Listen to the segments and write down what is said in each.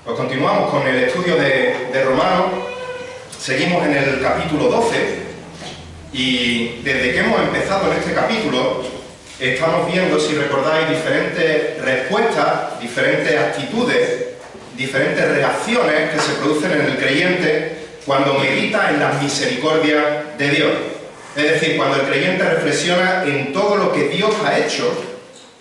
Pues continuamos con el estudio de Romanos, seguimos en el capítulo 12 y desde que hemos empezado en este capítulo estamos viendo, si recordáis, diferentes respuestas, diferentes actitudes, diferentes reacciones que se producen en el creyente cuando medita en las misericordias de Dios. Es decir, cuando el creyente reflexiona en todo lo que Dios ha hecho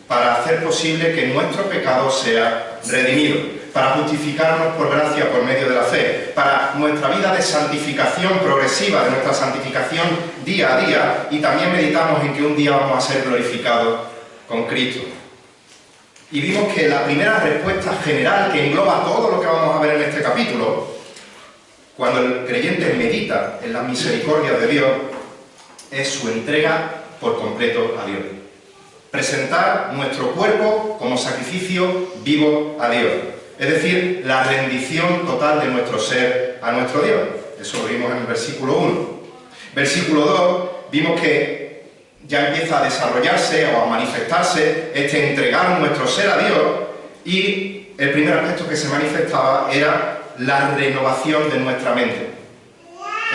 para hacer posible que nuestro pecado sea redimido, para justificarnos por gracia por medio de la fe, para nuestra vida de santificación progresiva, de nuestra santificación día a día, y también meditamos en que un día vamos a ser glorificados con Cristo. Y vimos que la primera respuesta general que engloba todo lo que vamos a ver en este capítulo, cuando el creyente medita en las misericordias de Dios, es su entrega por completo a Dios. Presentar nuestro cuerpo como sacrificio vivo a Dios. Es decir, la rendición total de nuestro ser a nuestro Dios. Eso lo vimos en el versículo 1. Versículo 2, vimos que ya empieza a desarrollarse o a manifestarse este entregar nuestro ser a Dios, y el primer aspecto que se manifestaba era la renovación de nuestra mente.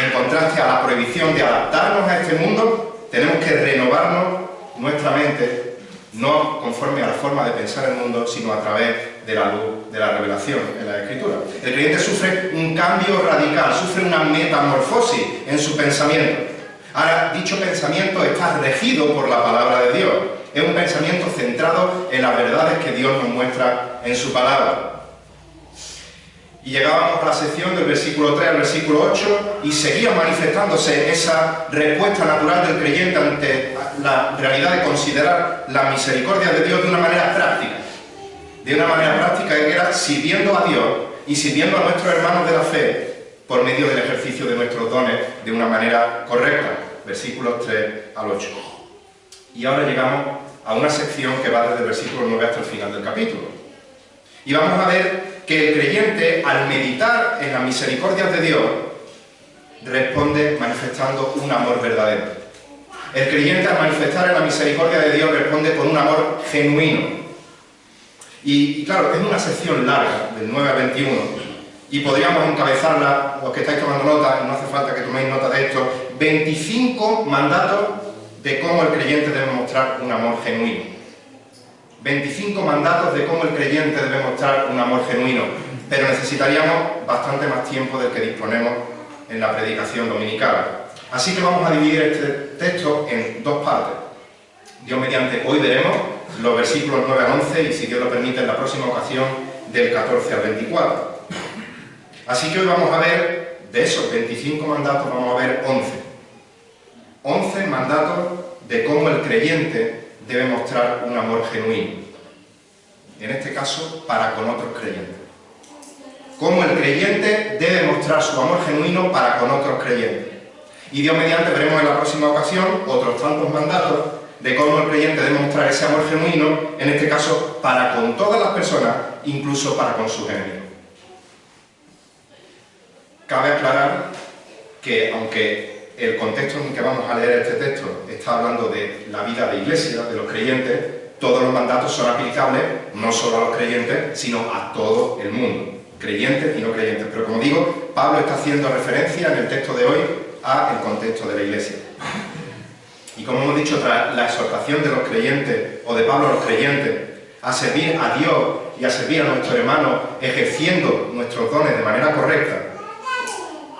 En contraste a la prohibición de adaptarnos a este mundo, tenemos que renovarnos nuestra mente, no conforme a la forma de pensar el mundo, sino a través de la luz de la revelación en la Escritura. El creyente sufre un cambio radical, sufre una metamorfosis en su pensamiento. Ahora, dicho pensamiento está regido por la palabra de Dios. Es un pensamiento centrado en las verdades que Dios nos muestra en su palabra. Y llegábamos a la sección del versículo 3 al versículo 8 y seguía manifestándose esa respuesta natural del creyente ante la realidad de considerar la misericordia de Dios de una manera práctica. De una manera práctica que era sirviendo a Dios y sirviendo a nuestros hermanos de la fe por medio del ejercicio de nuestros dones de una manera correcta. Versículos 3 al 8. Y ahora llegamos a una sección que va desde el versículo 9 hasta el final del capítulo. Y vamos a ver que el creyente, al meditar en las misericordias de Dios, responde manifestando un amor verdadero. El creyente, al manifestar en la misericordia de Dios, responde con un amor genuino. Y claro, es una sección larga, del 9 al 21, y podríamos encabezarla, los que estáis tomando nota, y no hace falta que toméis nota de esto, 25 mandatos de cómo el creyente debe mostrar un amor genuino. 25 mandatos de cómo el creyente debe mostrar un amor genuino, pero necesitaríamos bastante más tiempo del que disponemos en la predicación dominical. Así que vamos a dividir este texto en dos partes. Dios mediante, hoy veremos los versículos 9 al 11 y, si Dios lo permite, en la próxima ocasión del 14 al 24. Así que hoy vamos a ver, de esos 25 mandatos, vamos a ver 11. 11 mandatos de cómo el creyente debe mostrar un amor genuino. En este caso, para con otros creyentes. Cómo el creyente debe mostrar su amor genuino para con otros creyentes. Y Dios mediante veremos en la próxima ocasión otros tantos mandatos de cómo el creyente debe mostrar ese amor genuino, en este caso, para con todas las personas, incluso para con sus enemigos. Cabe aclarar que, aunque el contexto en el que vamos a leer este texto está hablando de la vida de iglesia, de los creyentes, todos los mandatos son aplicables no solo a los creyentes, sino a todo el mundo, creyentes y no creyentes. Pero como digo, Pablo está haciendo referencia en el texto de hoy al contexto de la iglesia. Y como hemos dicho, tras la exhortación de los creyentes, o de Pablo a los creyentes, a servir a Dios y a servir a nuestros hermanos, ejerciendo nuestros dones de manera correcta,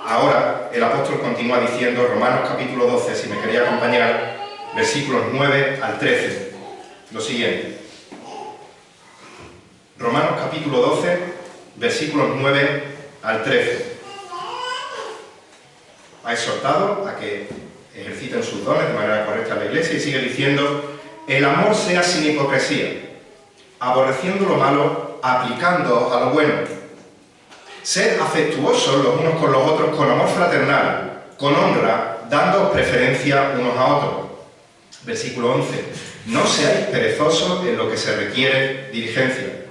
ahora el apóstol continúa diciendo, Romanos capítulo 12, si me quería acompañar, versículos 9 al 13, lo siguiente. Romanos capítulo 12, versículos 9 al 13. Ha exhortado a que ejerciten sus dones de manera correcta en la iglesia y sigue diciendo, el amor sea sin hipocresía, aborreciendo lo malo, aplicándoos a lo bueno. Sed afectuosos los unos con los otros con amor fraternal, con honra, dando preferencia unos a otros. Versículo 11. No seáis perezosos en lo que se requiere diligencia,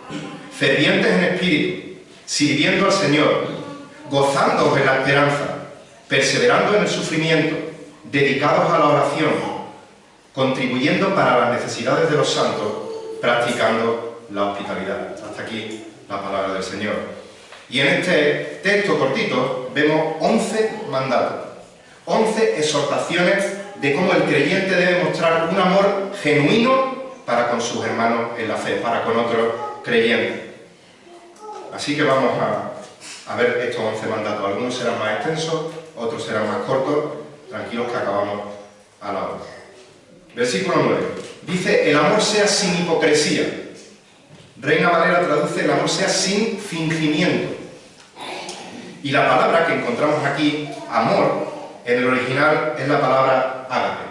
fervientes en espíritu, sirviendo al Señor, gozándoos en la esperanza, perseverando en el sufrimiento, dedicados a la oración, contribuyendo para las necesidades de los santos, practicando la hospitalidad. Hasta aquí la palabra del Señor. Y en este texto cortito vemos 11 mandatos, 11 exhortaciones de cómo el creyente debe mostrar un amor genuino para con sus hermanos en la fe, para con otros creyentes. Así que vamos a ver estos 11 mandatos. Algunos serán más extensos, otros serán más cortos. Tranquilos que acabamos a la hora. Versículo 9. Dice, el amor sea sin hipocresía. Reina Valera traduce, el amor sea sin fingimiento. Y la palabra que encontramos aquí, amor, en el original es la palabra ágape.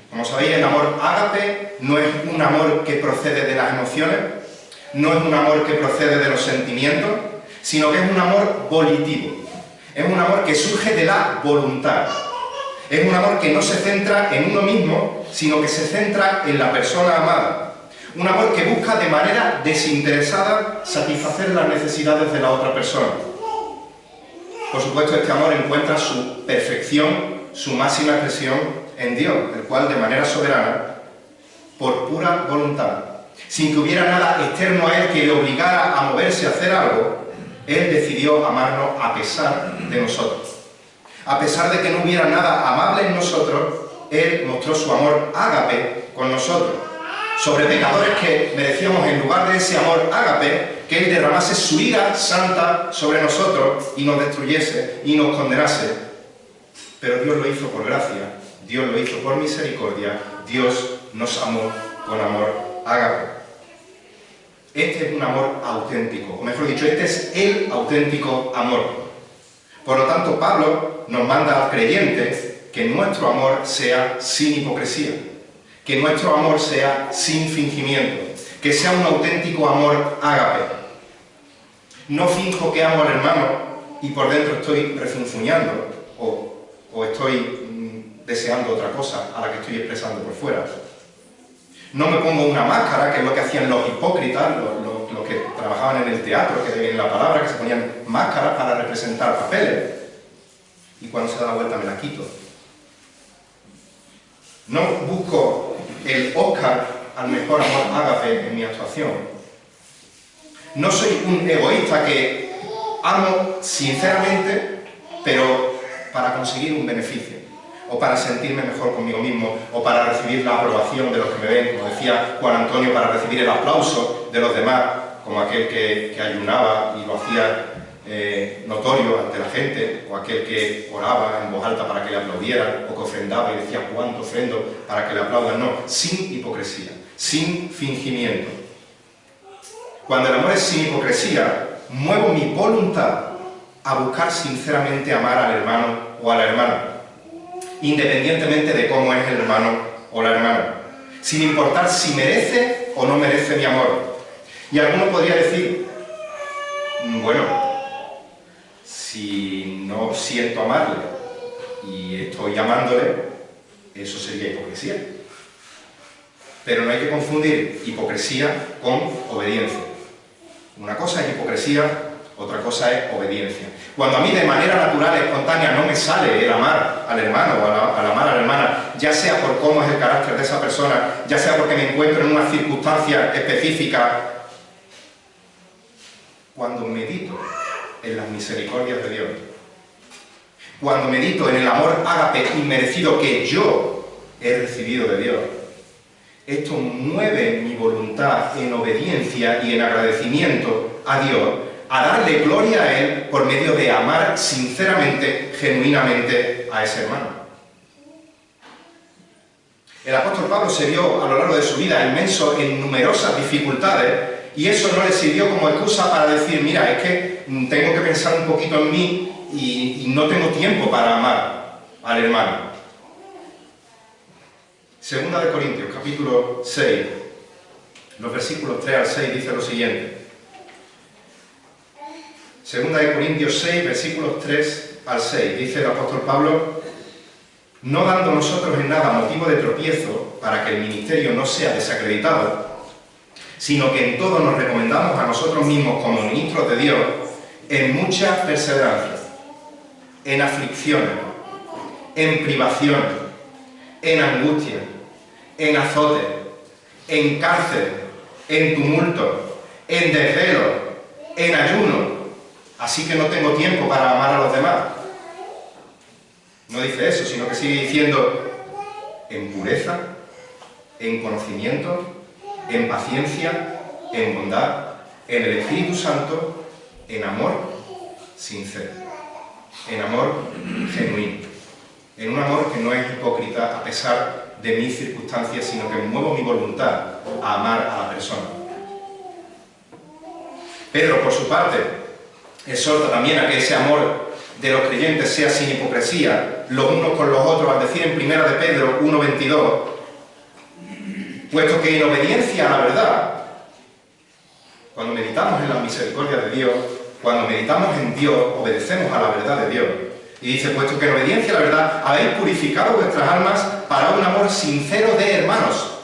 Como sabéis, el amor ágape no es un amor que procede de las emociones, no es un amor que procede de los sentimientos, sino que es un amor volitivo. Es un amor que surge de la voluntad. Es un amor que no se centra en uno mismo, sino que se centra en la persona amada. Un amor que busca de manera desinteresada satisfacer las necesidades de la otra persona. Por supuesto, este amor encuentra su perfección, su máxima expresión en Dios, el cual de manera soberana, por pura voluntad, sin que hubiera nada externo a Él que le obligara a moverse a hacer algo, Él decidió amarnos a pesar de nosotros. A pesar de que no hubiera nada amable en nosotros, Él mostró su amor ágape con nosotros. Sobre pecadores que merecíamos, en lugar de ese amor ágape, que Él derramase su ira santa sobre nosotros y nos destruyese y nos condenase. Pero Dios lo hizo por gracia, Dios lo hizo por misericordia, Dios nos amó con amor ágape. Este es un amor auténtico, o mejor dicho, este es el auténtico amor. Por lo tanto, Pablo nos manda al creyente que nuestro amor sea sin hipocresía, que nuestro amor sea sin fingimiento, que sea un auténtico amor ágape. No finjo que amo al hermano y por dentro estoy refunfuñando o estoy deseando otra cosa a la que estoy expresando por fuera. No me pongo una máscara, que es lo que hacían los hipócritas, los que trabajaban en el teatro, que en la palabra, que se ponían máscaras para representar papeles. Y cuando se da la vuelta me la quito. No busco el Oscar al mejor amor ágape en mi actuación. No soy un egoísta que amo sinceramente, pero para conseguir un beneficio, o para sentirme mejor conmigo mismo, o para recibir la aprobación de los que me ven, como decía Juan Antonio, para recibir el aplauso de los demás, como aquel que ayunaba y lo hacía notorio ante la gente, o aquel que oraba en voz alta para que le aplaudieran, o que ofrendaba y decía cuánto ofrendo para que le aplaudan. No, sin hipocresía, sin fingimiento. Cuando el amor es sin hipocresía, muevo mi voluntad a buscar sinceramente amar al hermano o a la hermana, independientemente de cómo es el hermano o la hermana, sin importar si merece o no merece mi amor. Y alguno podría decir, bueno, si no siento amarle y estoy amándole, eso sería hipocresía. Pero no hay que confundir hipocresía con obediencia. Una cosa es hipocresía, otra cosa es obediencia. Cuando a mí de manera natural, espontánea, no me sale el amar al hermano o al amar a la hermana, ya sea por cómo es el carácter de esa persona, ya sea porque me encuentro en una circunstancia específica, cuando medito en las misericordias de Dios, cuando medito en el amor ágape inmerecido que yo he recibido de Dios, esto mueve mi voluntad en obediencia y en agradecimiento a Dios, a darle gloria a Él por medio de amar sinceramente, genuinamente a ese hermano. El apóstol Pablo se vio a lo largo de su vida inmenso en numerosas dificultades y eso no le sirvió como excusa para decir, mira, es que tengo que pensar un poquito en mí y no tengo tiempo para amar al hermano. Segunda de Corintios, capítulo 6, los versículos 3 al 6 dice lo siguiente. Segunda de Corintios 6, versículos 3 al 6, dice el apóstol Pablo, no dando nosotros en nada motivo de tropiezo para que el ministerio no sea desacreditado, sino que en todo nos recomendamos a nosotros mismos como ministros de Dios en mucha perseverancia, en aflicciones, en privaciones, en angustia, en azote, en cárcel, en tumulto, en desvelo, en ayuno, así que no tengo tiempo para amar a los demás. No dice eso, sino que sigue diciendo en pureza, en conocimiento, en paciencia, en bondad, en el Espíritu Santo, en amor sincero, en amor genuino, en un amor que no es hipócrita a pesar de mis circunstancias, sino que muevo mi voluntad a amar a la persona. Pedro, por su parte, exhorta también a que ese amor de los creyentes sea sin hipocresía, los unos con los otros, al decir en 1 de Pedro 1:22, puesto que en obediencia a la verdad, cuando meditamos en la misericordia de Dios, cuando meditamos en Dios, obedecemos a la verdad de Dios. Y dice, puesto que en obediencia a la verdad habéis purificado vuestras almas para un amor sincero de hermanos.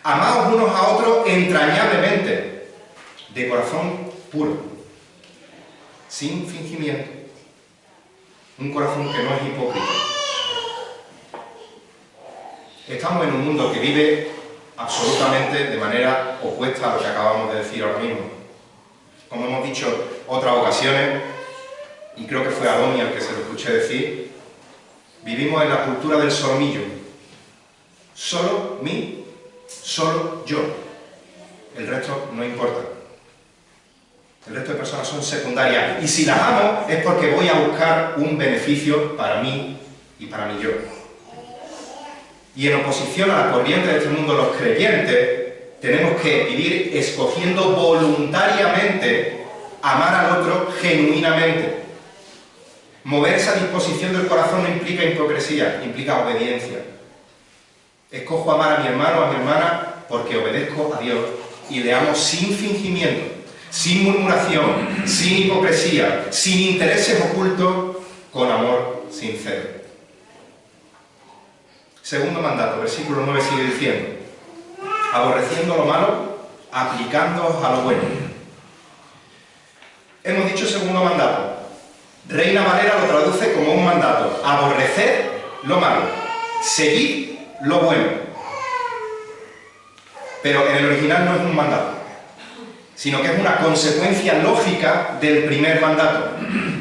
Amaos unos a otros entrañablemente, de corazón puro, sin fingimiento, un corazón que no es hipócrita. Estamos en un mundo que vive absolutamente de manera opuesta a lo que acabamos de decir ahora mismo. Como hemos dicho otras ocasiones, y creo que fue a Domi al que se lo escuché decir, vivimos en la cultura del solomillo. Solo mí, solo yo. El resto no importa. El resto de personas son secundarias. Y si las amo es porque voy a buscar un beneficio para mí y para mi yo. Y en oposición a la corriente de este mundo, los creyentes tenemos que vivir escogiendo voluntariamente amar al otro genuinamente. Mover esa disposición del corazón no implica hipocresía, implica obediencia. Escojo amar a mi hermano o a mi hermana porque obedezco a Dios y le amo sin fingimiento, sin murmuración, sin hipocresía, sin intereses ocultos, con amor sincero. Segundo mandato, versículo 9 sigue diciendo, aborreciendo lo malo, aplicándoos a lo bueno. Hemos dicho segundo mandato. Reina Valera lo traduce como un mandato. Aborrecer lo malo, seguir lo bueno. Pero en el original no es un mandato, sino que es una consecuencia lógica del primer mandato.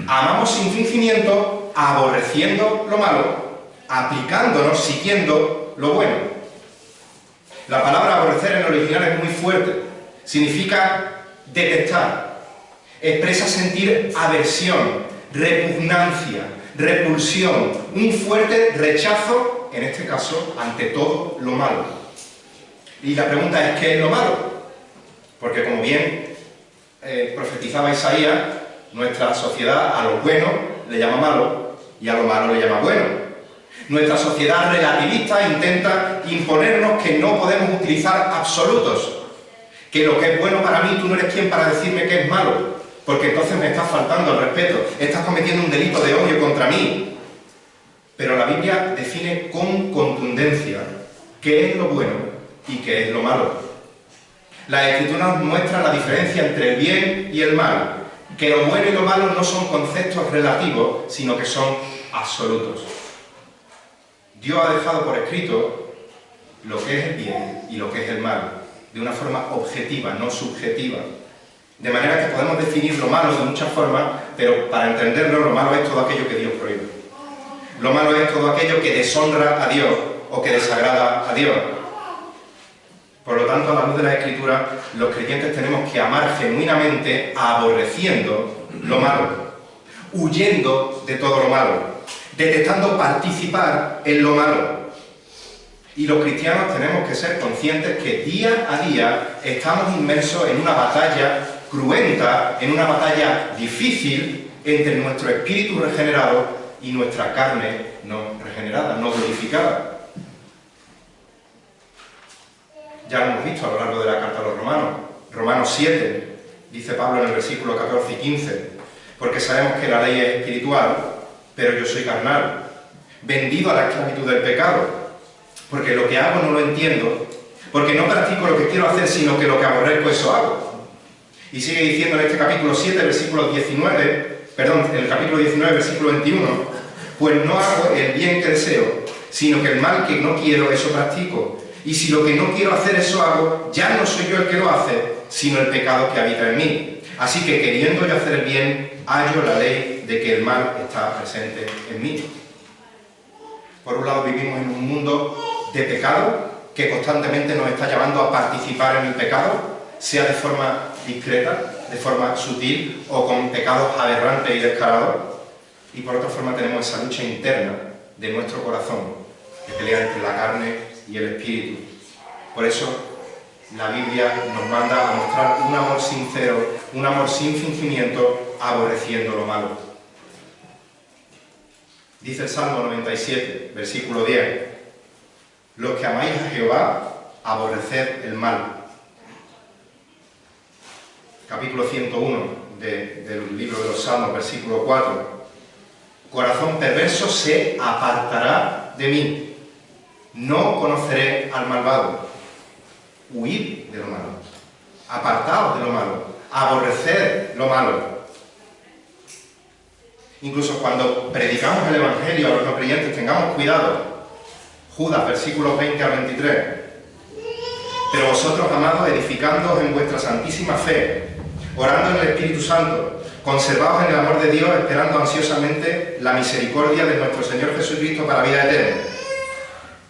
Amamos sin fingimiento, aborreciendo lo malo, aplicándonos, siguiendo lo bueno. La palabra aborrecer en el original es muy fuerte. Significa detestar. Expresa sentir aversión, repugnancia, repulsión, un fuerte rechazo, en este caso, ante todo lo malo. Y la pregunta es, ¿qué es lo malo? Porque como bien profetizaba Isaías, nuestra sociedad a lo bueno le llama malo y a lo malo le llama bueno. Nuestra sociedad relativista intenta imponernos que no podemos utilizar absolutos, que lo que es bueno para mí, tú no eres quien para decirme que es malo, porque entonces me estás faltando el respeto, estás cometiendo un delito de odio contra mí. Pero la Biblia define con contundencia qué es lo bueno y qué es lo malo. Las Escrituras muestran la diferencia entre el bien y el mal, que lo bueno y lo malo no son conceptos relativos, sino que son absolutos. Dios ha dejado por escrito lo que es el bien y lo que es el mal, de una forma objetiva, no subjetiva. De manera que podemos definir lo malo de muchas formas, pero para entenderlo, lo malo es todo aquello que Dios prohíbe. Lo malo es todo aquello que deshonra a Dios o que desagrada a Dios. Por lo tanto, a la luz de la Escritura, los creyentes tenemos que amar genuinamente aborreciendo lo malo, huyendo de todo lo malo, detestando participar en lo malo. Y los cristianos tenemos que ser conscientes que día a día estamos inmersos en una batalla cruenta, en una batalla difícil entre nuestro espíritu regenerado y nuestra carne no regenerada, no glorificada. Ya lo hemos visto a lo largo de la carta a los Romanos. Romanos 7, dice Pablo en el versículo 14 y 15, porque sabemos que la ley es espiritual, pero yo soy carnal, vendido a la esclavitud del pecado, porque lo que hago no lo entiendo, porque no practico lo que quiero hacer, sino que lo que aborrezco, eso hago. Y sigue diciendo en este capítulo 7, versículo 19, perdón, en el capítulo 19, versículo 21, pues no hago el bien que deseo, sino que el mal que no quiero, eso practico. Y si lo que no quiero hacer, eso hago, ya no soy yo el que lo hace, sino el pecado que habita en mí. Así que queriendo yo hacer el bien, hallo la ley de que el mal está presente en mí. Por un lado vivimos en un mundo de pecado que constantemente nos está llamando a participar en el pecado, sea de forma discreta, de forma sutil o con pecados aberrantes y descarados. Y por otra forma tenemos esa lucha interna de nuestro corazón que pelea entre la carne y el espíritu. Por eso la Biblia nos manda a mostrar un amor sincero, un amor sin fingimiento, aborreciendo lo malo. Dice el Salmo 97, versículo 10: los que amáis a Jehová, aborreced el mal. Capítulo 101 del libro de los Salmos, versículo 4: corazón perverso se apartará de mí, no conoceré al malvado. Huid de lo malo, apartaos de lo malo, aborrecer lo malo. Incluso cuando predicamos el Evangelio a los no creyentes, tengamos cuidado. Judas, versículos 20 al 23. Pero vosotros, amados, edificándoos en vuestra santísima fe, orando en el Espíritu Santo, conservaos en el amor de Dios, esperando ansiosamente la misericordia de nuestro Señor Jesucristo para vida eterna.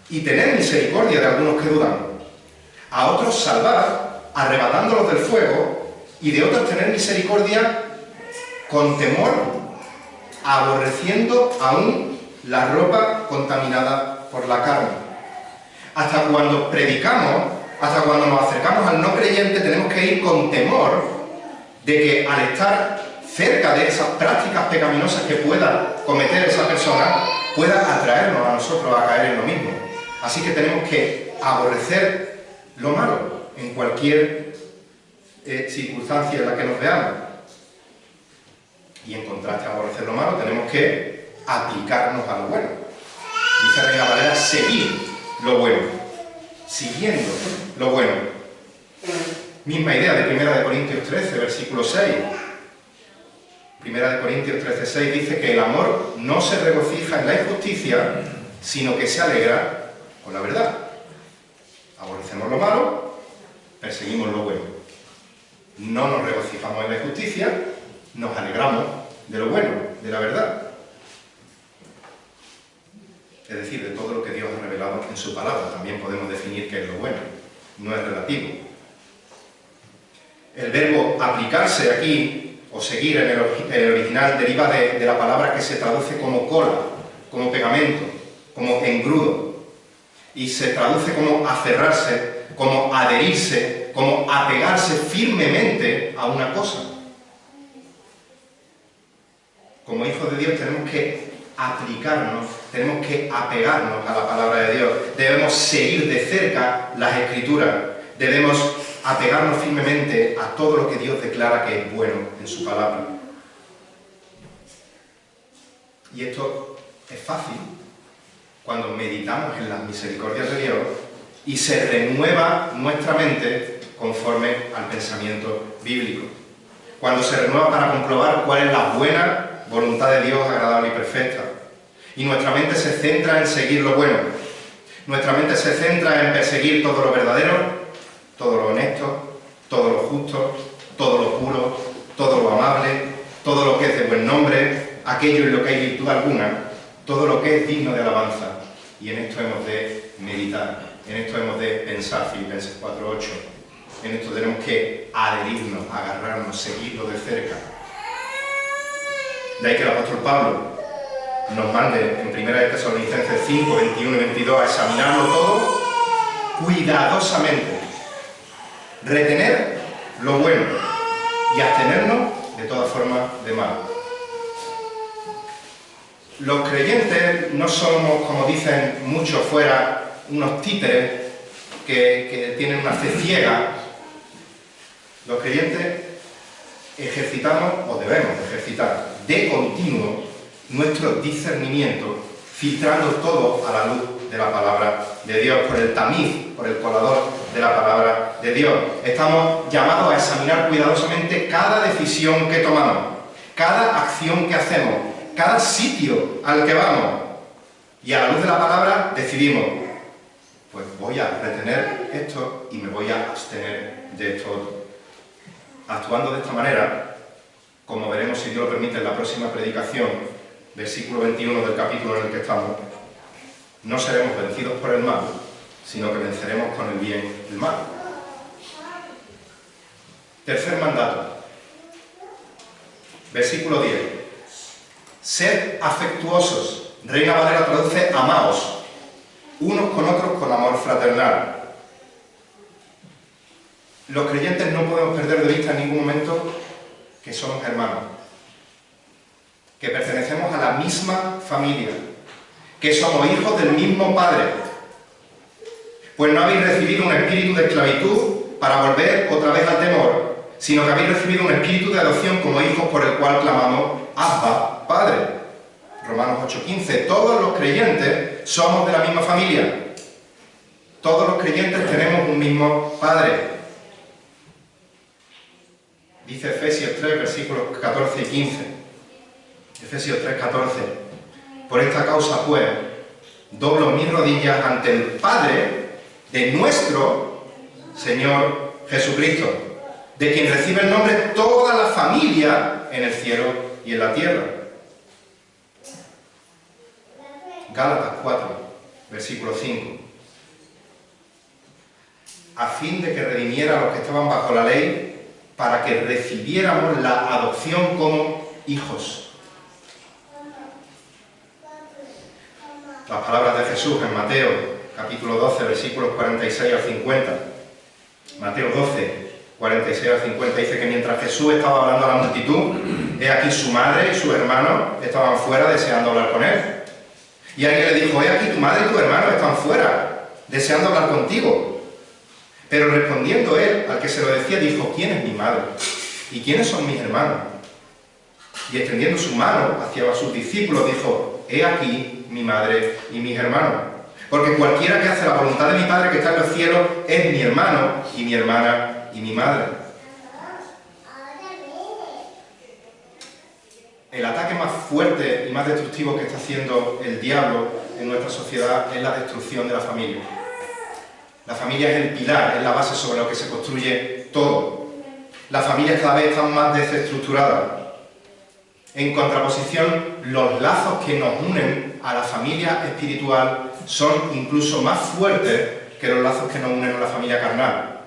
Y tened misericordia de algunos que dudan. A otros salvad, arrebatándolos del fuego, y de otros tener misericordia con temor, aborreciendo aún la ropa contaminada por la carne. Hasta cuando predicamos, hasta cuando nos acercamos al no creyente, tenemos que ir con temor de que al estar cerca de esas prácticas pecaminosas que pueda cometer esa persona, pueda atraernos a nosotros a caer en lo mismo. Así que tenemos que aborrecer lo malo en cualquier circunstancia en la que nos veamos. Y en contraste a aborrecer lo malo, tenemos que aplicarnos a lo bueno. Dice Reina Valera: seguir lo bueno, siguiendo lo bueno. Misma idea de 1 Corintios 13, versículo 6. 1 Corintios 13, 6 dice que el amor no se regocija en la injusticia, sino que se alegra con la verdad. Aborrecemos lo malo, perseguimos lo bueno. No nos regocijamos en la injusticia, nos alegramos de lo bueno, de la verdad. Es decir, de todo lo que Dios ha revelado en su palabra. También podemos definir qué es lo bueno, no es relativo. El verbo aplicarse aquí, o seguir en el original, deriva de la palabra que se traduce como cola, como pegamento, como engrudo. Y se traduce como aferrarse, como adherirse, como apegarse firmemente a una cosa. Como hijos de Dios tenemos que aplicarnos, tenemos que apegarnos a la palabra de Dios. Debemos seguir de cerca las Escrituras. Debemos apegarnos firmemente a todo lo que Dios declara que es bueno en su palabra. Y esto es fácil cuando meditamos en las misericordias de Dios y se renueva nuestra mente conforme al pensamiento bíblico. Cuando se renueva para comprobar cuál es la buena voluntad de Dios, agradable y perfecta. Y nuestra mente se centra en seguir lo bueno. Nuestra mente se centra en perseguir todo lo verdadero, todo lo honesto, todo lo justo, todo lo puro, todo lo amable, todo lo que es de buen nombre, aquello en lo que hay virtud alguna, todo lo que es digno de alabanza. Y en esto hemos de meditar, en esto hemos de pensar, Filipenses 4:8. En esto tenemos que adherirnos, agarrarnos, seguirlo de cerca. De ahí que el apóstol Pablo nos mande en 1 Tesalonicenses 5, 21 y 22 a examinarlo todo cuidadosamente, retener lo bueno y abstenernos de toda forma de mal. Los creyentes no somos, como dicen muchos fuera, unos títeres que tienen una fe ciega. Los creyentes ejercitamos, o debemos ejercitar, de continuo nuestro discernimiento, filtrando todo a la luz de la palabra de Dios, por el tamiz, por el colador de la palabra de Dios. Estamos llamados a examinar cuidadosamente cada decisión que tomamos, cada acción que hacemos, cada sitio al que vamos. Y a la luz de la palabra decidimos, pues voy a retener esto y me voy a abstener de esto otro. Actuando de esta manera, como veremos si Dios lo permite en la próxima predicación, versículo 21 del capítulo en el que estamos, no seremos vencidos por el mal, sino que venceremos con el bien el mal. Tercer mandato, versículo 10. Sed afectuosos. Reina Valera traduce amaos, unos con otros con amor fraternal. Los creyentes no podemos perder de vista en ningún momento que somos hermanos, que pertenecemos a la misma familia, que somos hijos del mismo Padre. Pues no habéis recibido un espíritu de esclavitud para volver otra vez al temor, sino que habéis recibido un espíritu de adopción como hijos por el cual clamamos Abba, Padre. Romanos 8:15. Todos los creyentes somos de la misma familia. Todos los creyentes tenemos un mismo Padre. Dice Efesios 3, versículos 14 y 15. Efesios 3, 14. Por esta causa, pues, doblo mis rodillas ante el Padre de nuestro Señor Jesucristo, de quien recibe el nombre toda la familia en el cielo y en la tierra. Gálatas 4, versículo 5. A fin de que redimiera a los que estaban bajo la ley, para que recibiéramos la adopción como hijos. Las palabras de Jesús en Mateo, capítulo 12, versículos 46 al 50. Mateo 12, 46 al 50, dice que mientras Jesús estaba hablando a la multitud, he aquí su madre y sus hermanos estaban fuera deseando hablar con él. Y alguien le dijo, he aquí tu madre y tu hermano están fuera, deseando hablar contigo. Pero respondiendo él, al que se lo decía, dijo, ¿quién es mi madre? ¿Y quiénes son mis hermanos? Y extendiendo su mano hacia sus discípulos, dijo, he aquí mi madre y mis hermanos. Porque cualquiera que hace la voluntad de mi Padre que está en los cielos es mi hermano y mi hermana y mi madre. El ataque más fuerte y más destructivo que está haciendo el diablo en nuestra sociedad es la destrucción de la familia. La familia es el pilar, es la base sobre lo que se construye todo. Las familias cada vez están más desestructuradas. En contraposición, los lazos que nos unen a la familia espiritual son incluso más fuertes que los lazos que nos unen a la familia carnal,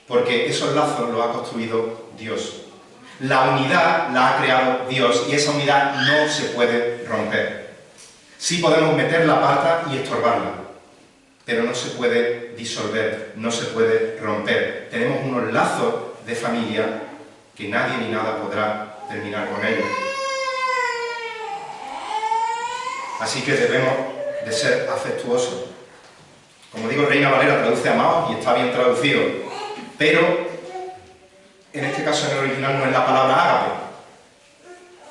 porque esos lazos los ha construido Dios. La unidad la ha creado Dios y esa unidad no se puede romper. Sí podemos meter la pata y estorbarla, pero no se puede disolver, no se puede romper. Tenemos unos lazos de familia que nadie ni nada podrá terminar con ellos. Así que debemos de ser afectuosos. Como digo, Reina Valera traduce amados y está bien traducido, pero en este caso en el original no es la palabra ágape.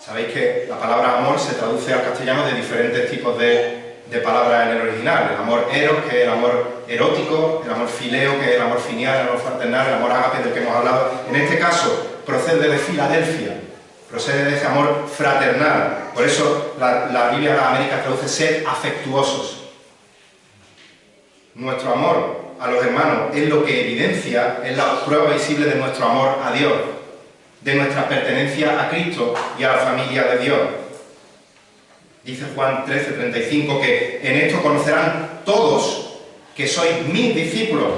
Sabéis que la palabra amor se traduce al castellano de diferentes tipos de palabras en el original. El amor eros, que es el amor erótico, el amor fileo, que es el amor filial, el amor fraternal, el amor ágape del que hemos hablado. En este caso procede de Filadelfia, procede de ese amor fraternal. Por eso la Biblia de las Américas traduce ser afectuosos. Nuestro amor a los hermanos es lo que evidencia, es la prueba visible de nuestro amor a Dios, de nuestra pertenencia a Cristo y a la familia de Dios. Dice Juan 13:35 que en esto conocerán todos que sois mis discípulos,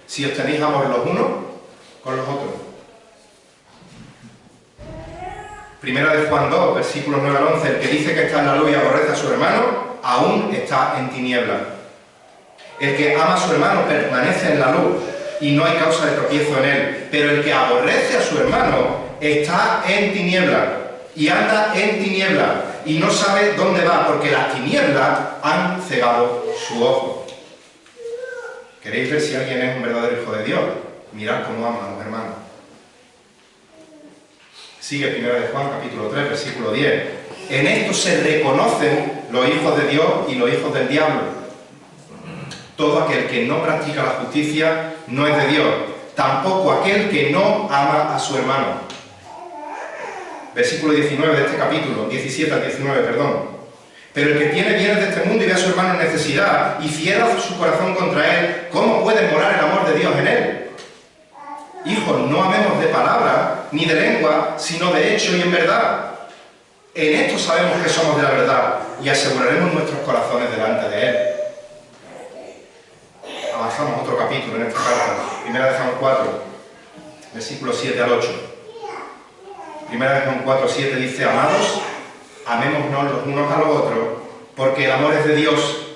si os tenéis amor los unos con los otros. Primera de Juan 2, versículos 9 al 11, el que dice que está en la luz y aborrece a su hermano, aún está en tinieblas. El que ama a su hermano permanece en la luz y no hay causa de tropiezo en él. Pero el que aborrece a su hermano está en tinieblas y anda en tinieblas y no sabe dónde va, porque las tinieblas han cegado su ojo. ¿Queréis ver si alguien es un verdadero hijo de Dios? Mirad cómo aman a los hermanos. Sigue 1 de Juan, capítulo 3, versículo 10. En esto se reconocen los hijos de Dios y los hijos del diablo. Todo aquel que no practica la justicia no es de Dios, tampoco aquel que no ama a su hermano. Versículo 19 de este capítulo, 17 al 19, perdón. Pero el que tiene bienes de este mundo y ve a su hermano en necesidad y cierra su corazón contra él, ¿cómo puede morar el amor de Dios en él? Hijos, no amemos de palabra boca, ni de lengua, sino de hecho y en verdad. En esto sabemos que somos de la verdad y aseguraremos nuestros corazones delante de Él. Avanzamos otro capítulo en esta carta, 1 de Juan 4, versículos 7 al 8. 1 de Juan 4, 7 dice: amados, amémonos los unos a los otros, porque el amor es de Dios,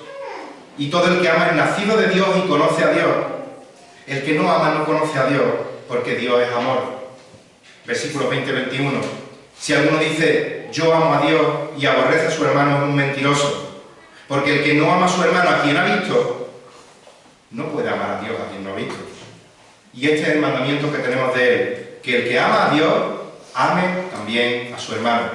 y todo el que ama es nacido de Dios y conoce a Dios. El que no ama no conoce a Dios, porque Dios es amor. Versículos 20 y 21. Si alguno dice, yo amo a Dios, y aborrece a su hermano, es un mentiroso. Porque el que no ama a su hermano a quien ha visto, no puede amar a Dios a quien no ha visto. Y este es el mandamiento que tenemos de Él, que el que ama a Dios, ame también a su hermano.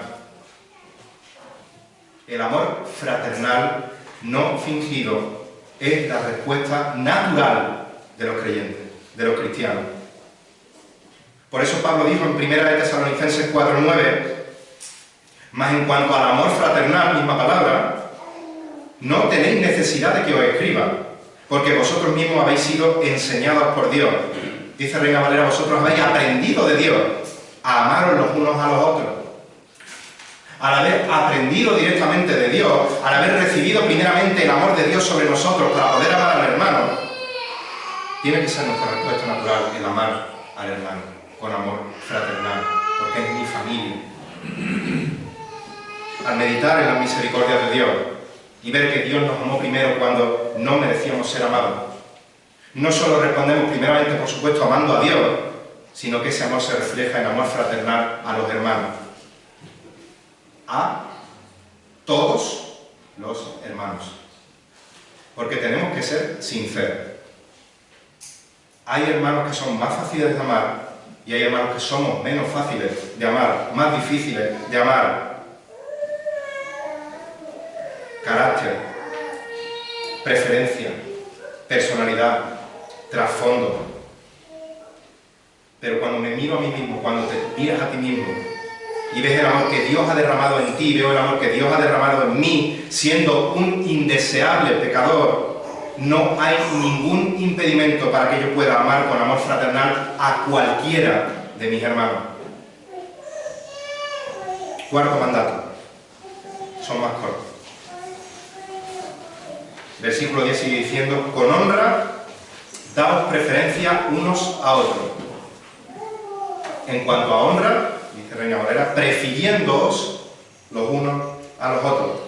El amor fraternal, no fingido, es la respuesta natural de los creyentes, de los cristianos. Por eso Pablo dijo en 1 de Tesalonicenses 4:9: mas en cuanto al amor fraternal, misma palabra, no tenéis necesidad de que os escriba, porque vosotros mismos habéis sido enseñados por Dios. Dice Reina Valera: vosotros habéis aprendido de Dios a amaros los unos a los otros. Al haber aprendido directamente de Dios, al haber recibido primeramente el amor de Dios sobre nosotros para poder amar al hermano, tiene que ser nuestra respuesta natural el amar al hermano con amor fraternal, porque es mi familia. Al meditar en las misericordias de Dios y ver que Dios nos amó primero cuando no merecíamos ser amados, no solo respondemos primeramente, por supuesto, amando a Dios, sino que ese amor se refleja en amor fraternal a los hermanos. A todos los hermanos. Porque tenemos que ser sinceros. Hay hermanos que son más fáciles de amar y hay hermanos que somos menos fáciles de amar, más difíciles de amar. Carácter, preferencia, personalidad, trasfondo. Pero cuando me miro a mí mismo, cuando te miras a ti mismo y ves el amor que Dios ha derramado en ti, veo el amor que Dios ha derramado en mí, siendo un indeseable pecador, no hay ningún impedimento para que yo pueda amar con amor fraternal a cualquiera de mis hermanos. Cuarto mandato. Son más cortos. Versículo 10 sigue diciendo: con honra, daos preferencia unos a otros. En cuanto a honra, dice Reina Valera, prefiriéndoos los unos a los otros.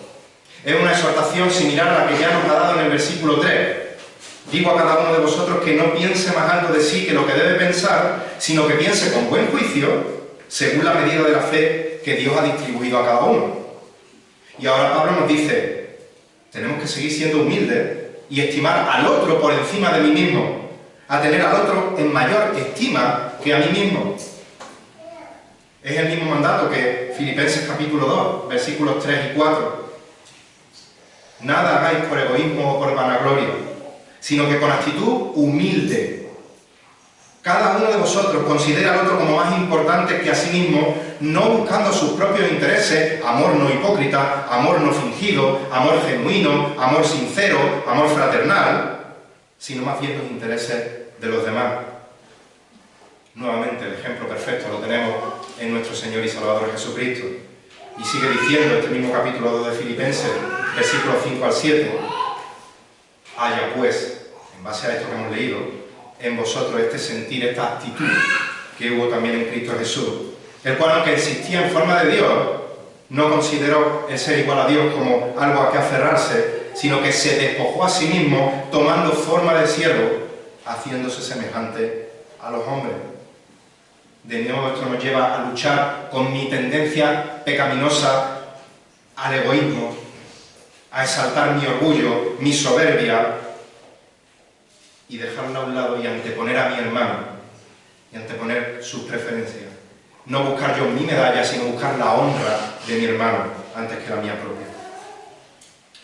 Es una exhortación similar a la que ya nos ha dado en el versículo 3. Digo a cada uno de vosotros que no piense más alto de sí que lo que debe pensar, sino que piense con buen juicio, según la medida de la fe que Dios ha distribuido a cada uno. Y ahora Pablo nos dice: tenemos que seguir siendo humildes y estimar al otro por encima de mí mismo, a tener al otro en mayor estima que a mí mismo. Es el mismo mandato que Filipenses capítulo 2, versículos 3 y 4. Nada hagáis por egoísmo o por vanagloria, sino que con actitud humilde. Cada uno de vosotros considera al otro como más importante que a sí mismo, no buscando sus propios intereses, amor no hipócrita, amor no fingido, amor genuino, amor sincero, amor fraternal, sino más bien los intereses de los demás. Nuevamente, el ejemplo perfecto lo tenemos en nuestro Señor y Salvador Jesucristo. Y sigue diciendo este mismo capítulo 2 de Filipenses, versículos 5 al 7. Haya pues, en base a esto que hemos leído, en vosotros este sentir, esta actitud que hubo también en Cristo Jesús, el cual, aunque existía en forma de Dios, no consideró el ser igual a Dios como algo a que aferrarse, sino que se despojó a sí mismo, tomando forma de siervo, haciéndose semejante a los hombres. De nuevo, esto nos lleva a luchar con mi tendencia pecaminosa al egoísmo, a exaltar mi orgullo, mi soberbia, y dejarlo a un lado y anteponer a mi hermano, y anteponer sus preferencias. No buscar yo mi medalla, sino buscar la honra de mi hermano antes que la mía propia.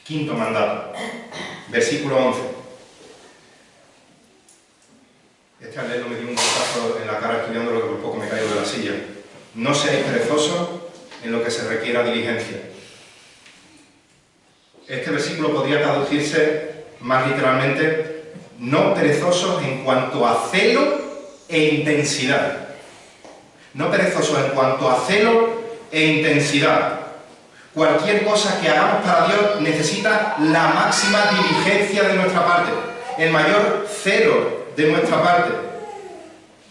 Quinto mandato, versículo 11. Este al leerlo me dio un golpazo en la cara estudiándolo que por poco me caigo de la silla. No seáis perezosos en lo que se requiera diligencia. Este versículo podría traducirse más literalmente: no perezosos en cuanto a celo e intensidad. No perezosos en cuanto a celo e intensidad. Cualquier cosa que hagamos para Dios necesita la máxima diligencia de nuestra parte, el mayor celo de nuestra parte.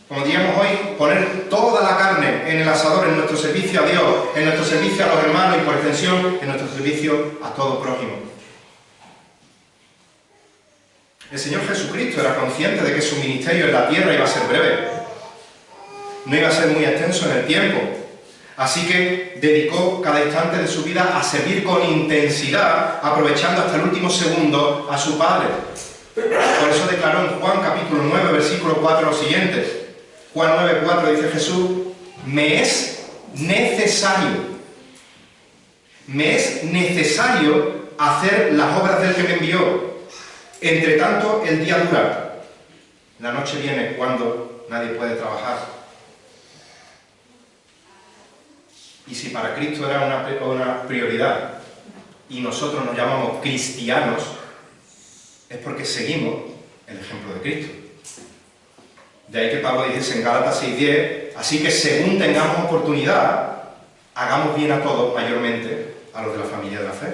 Como diríamos hoy, poner toda la carne en el asador, en nuestro servicio a Dios, en nuestro servicio a los hermanos y por extensión, en nuestro servicio a todo prójimo. El Señor Jesucristo era consciente de que su ministerio en la tierra iba a ser breve. No iba a ser muy extenso en el tiempo. Así que dedicó cada instante de su vida a servir con intensidad, aprovechando hasta el último segundo a su Padre. Por eso declaró en Juan capítulo 9, versículo 4 lo siguiente. Juan 9, 4 dice Jesús: me es necesario hacer las obras del que me envió. Entre tanto, el día dura. La noche viene cuando nadie puede trabajar. Y si para Cristo era una prioridad y nosotros nos llamamos cristianos, es porque seguimos el ejemplo de Cristo. De ahí que Pablo dice en Gálatas 6:10, así que según tengamos oportunidad, hagamos bien a todos, mayormente a los de la familia de la fe.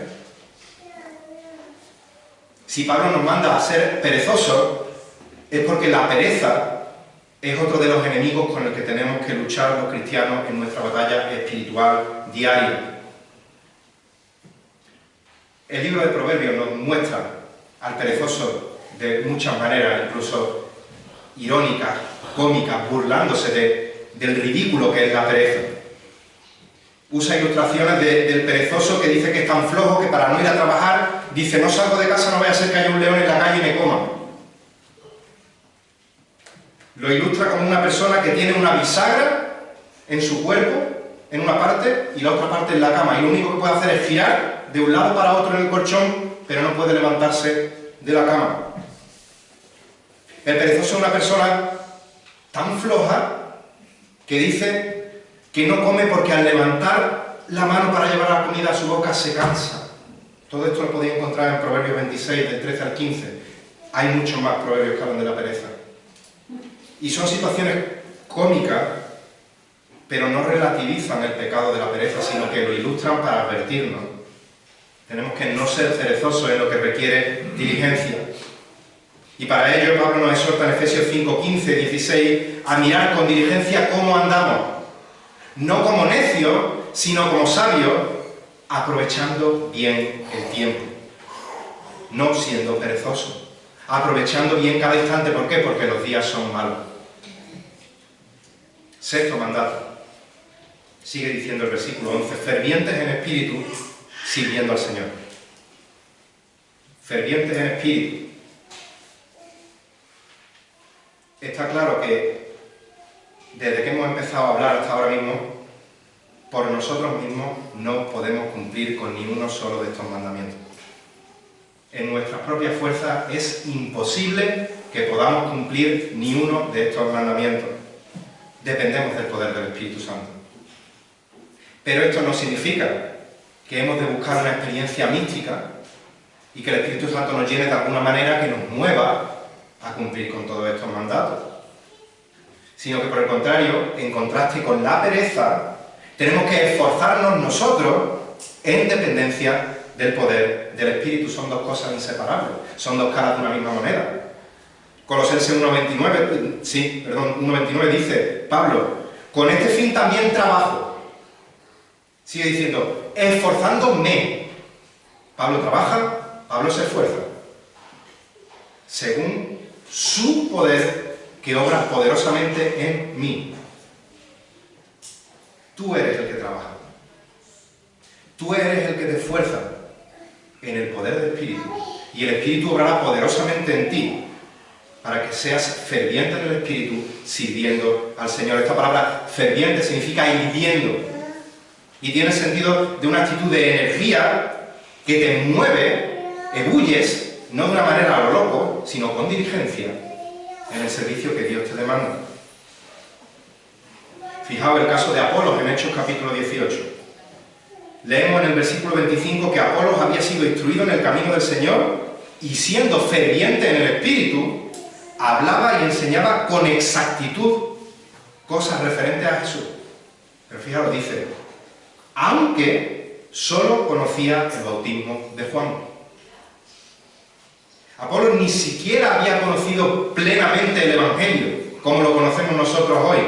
Si Pablo nos manda a ser perezosos, es porque la pereza es otro de los enemigos con el que tenemos que luchar los cristianos en nuestra batalla espiritual diaria. El libro de Proverbios nos muestra al perezoso de muchas maneras, incluso irónicas, cómicas, burlándose del ridículo que es la pereza. Usa ilustraciones del perezoso que dice que es tan flojo que para no ir a trabajar dice: no salgo de casa, no vaya a ser que haya un león en la calle y me coma. Lo ilustra como una persona que tiene una bisagra en su cuerpo, en una parte, y la otra parte en la cama, y lo único que puede hacer es girar de un lado para otro en el colchón, pero no puede levantarse de la cama. El perezoso es una persona tan floja que dice que no come porque al levantar la mano para llevar la comida a su boca se cansa. Todo esto lo podéis encontrar en Proverbios 26, del 13 al 15. Hay muchos más proverbios que hablan de la pereza. Y son situaciones cómicas, pero no relativizan el pecado de la pereza, sino que lo ilustran para advertirnos. Tenemos que no ser perezosos en lo que requiere diligencia. Y para ello Pablo nos exhorta en Efesios 5, 15, 16 a mirar con diligencia cómo andamos. No como necios, sino como sabios, aprovechando bien el tiempo. No siendo perezosos. Aprovechando bien cada instante. ¿Por qué? Porque los días son malos. Sexto mandato. Sigue diciendo el versículo 11. Fervientes en espíritu, sirviendo al Señor. Fervientes en espíritu. Está claro que desde que hemos empezado a hablar hasta ahora mismo, por nosotros mismos no podemos cumplir con ni uno solo de estos mandamientos. En nuestras propias fuerzas es imposible que podamos cumplir ni uno de estos mandamientos. Dependemos del poder del Espíritu Santo. Pero esto no significa que hemos de buscar una experiencia mística y que el Espíritu Santo nos llene de alguna manera que nos mueva a cumplir con todos estos mandatos. Sino que por el contrario, en contraste con la pereza, tenemos que esforzarnos nosotros en dependencia del poder del Espíritu. Son dos cosas inseparables, son dos caras de una misma moneda. Colosenses 1.29 dice Pablo: con este fin también trabajo. Sigue diciendo, esforzándome. Pablo trabaja, Pablo se esfuerza. Según su poder que obra poderosamente en mí. Tú eres el que trabaja. Tú eres el que te esfuerza en el poder del Espíritu. Y el Espíritu obrará poderosamente en ti para que seas ferviente en el Espíritu, sirviendo al Señor. Esta palabra ferviente significa hirviendo. Y tiene sentido de una actitud de energía que te mueve, ebulles, no de una manera a lo loco, sino con diligencia en el servicio que Dios te demanda. Fijaos el caso de Apolos en Hechos capítulo 18. Leemos en el versículo 25 que Apolos había sido instruido en el camino del Señor y siendo ferviente en el Espíritu, hablaba y enseñaba con exactitud cosas referentes a Jesús. Pero fijaros, dice, aunque solo conocía el bautismo de Juan. Apolo ni siquiera había conocido plenamente el Evangelio, como lo conocemos nosotros hoy.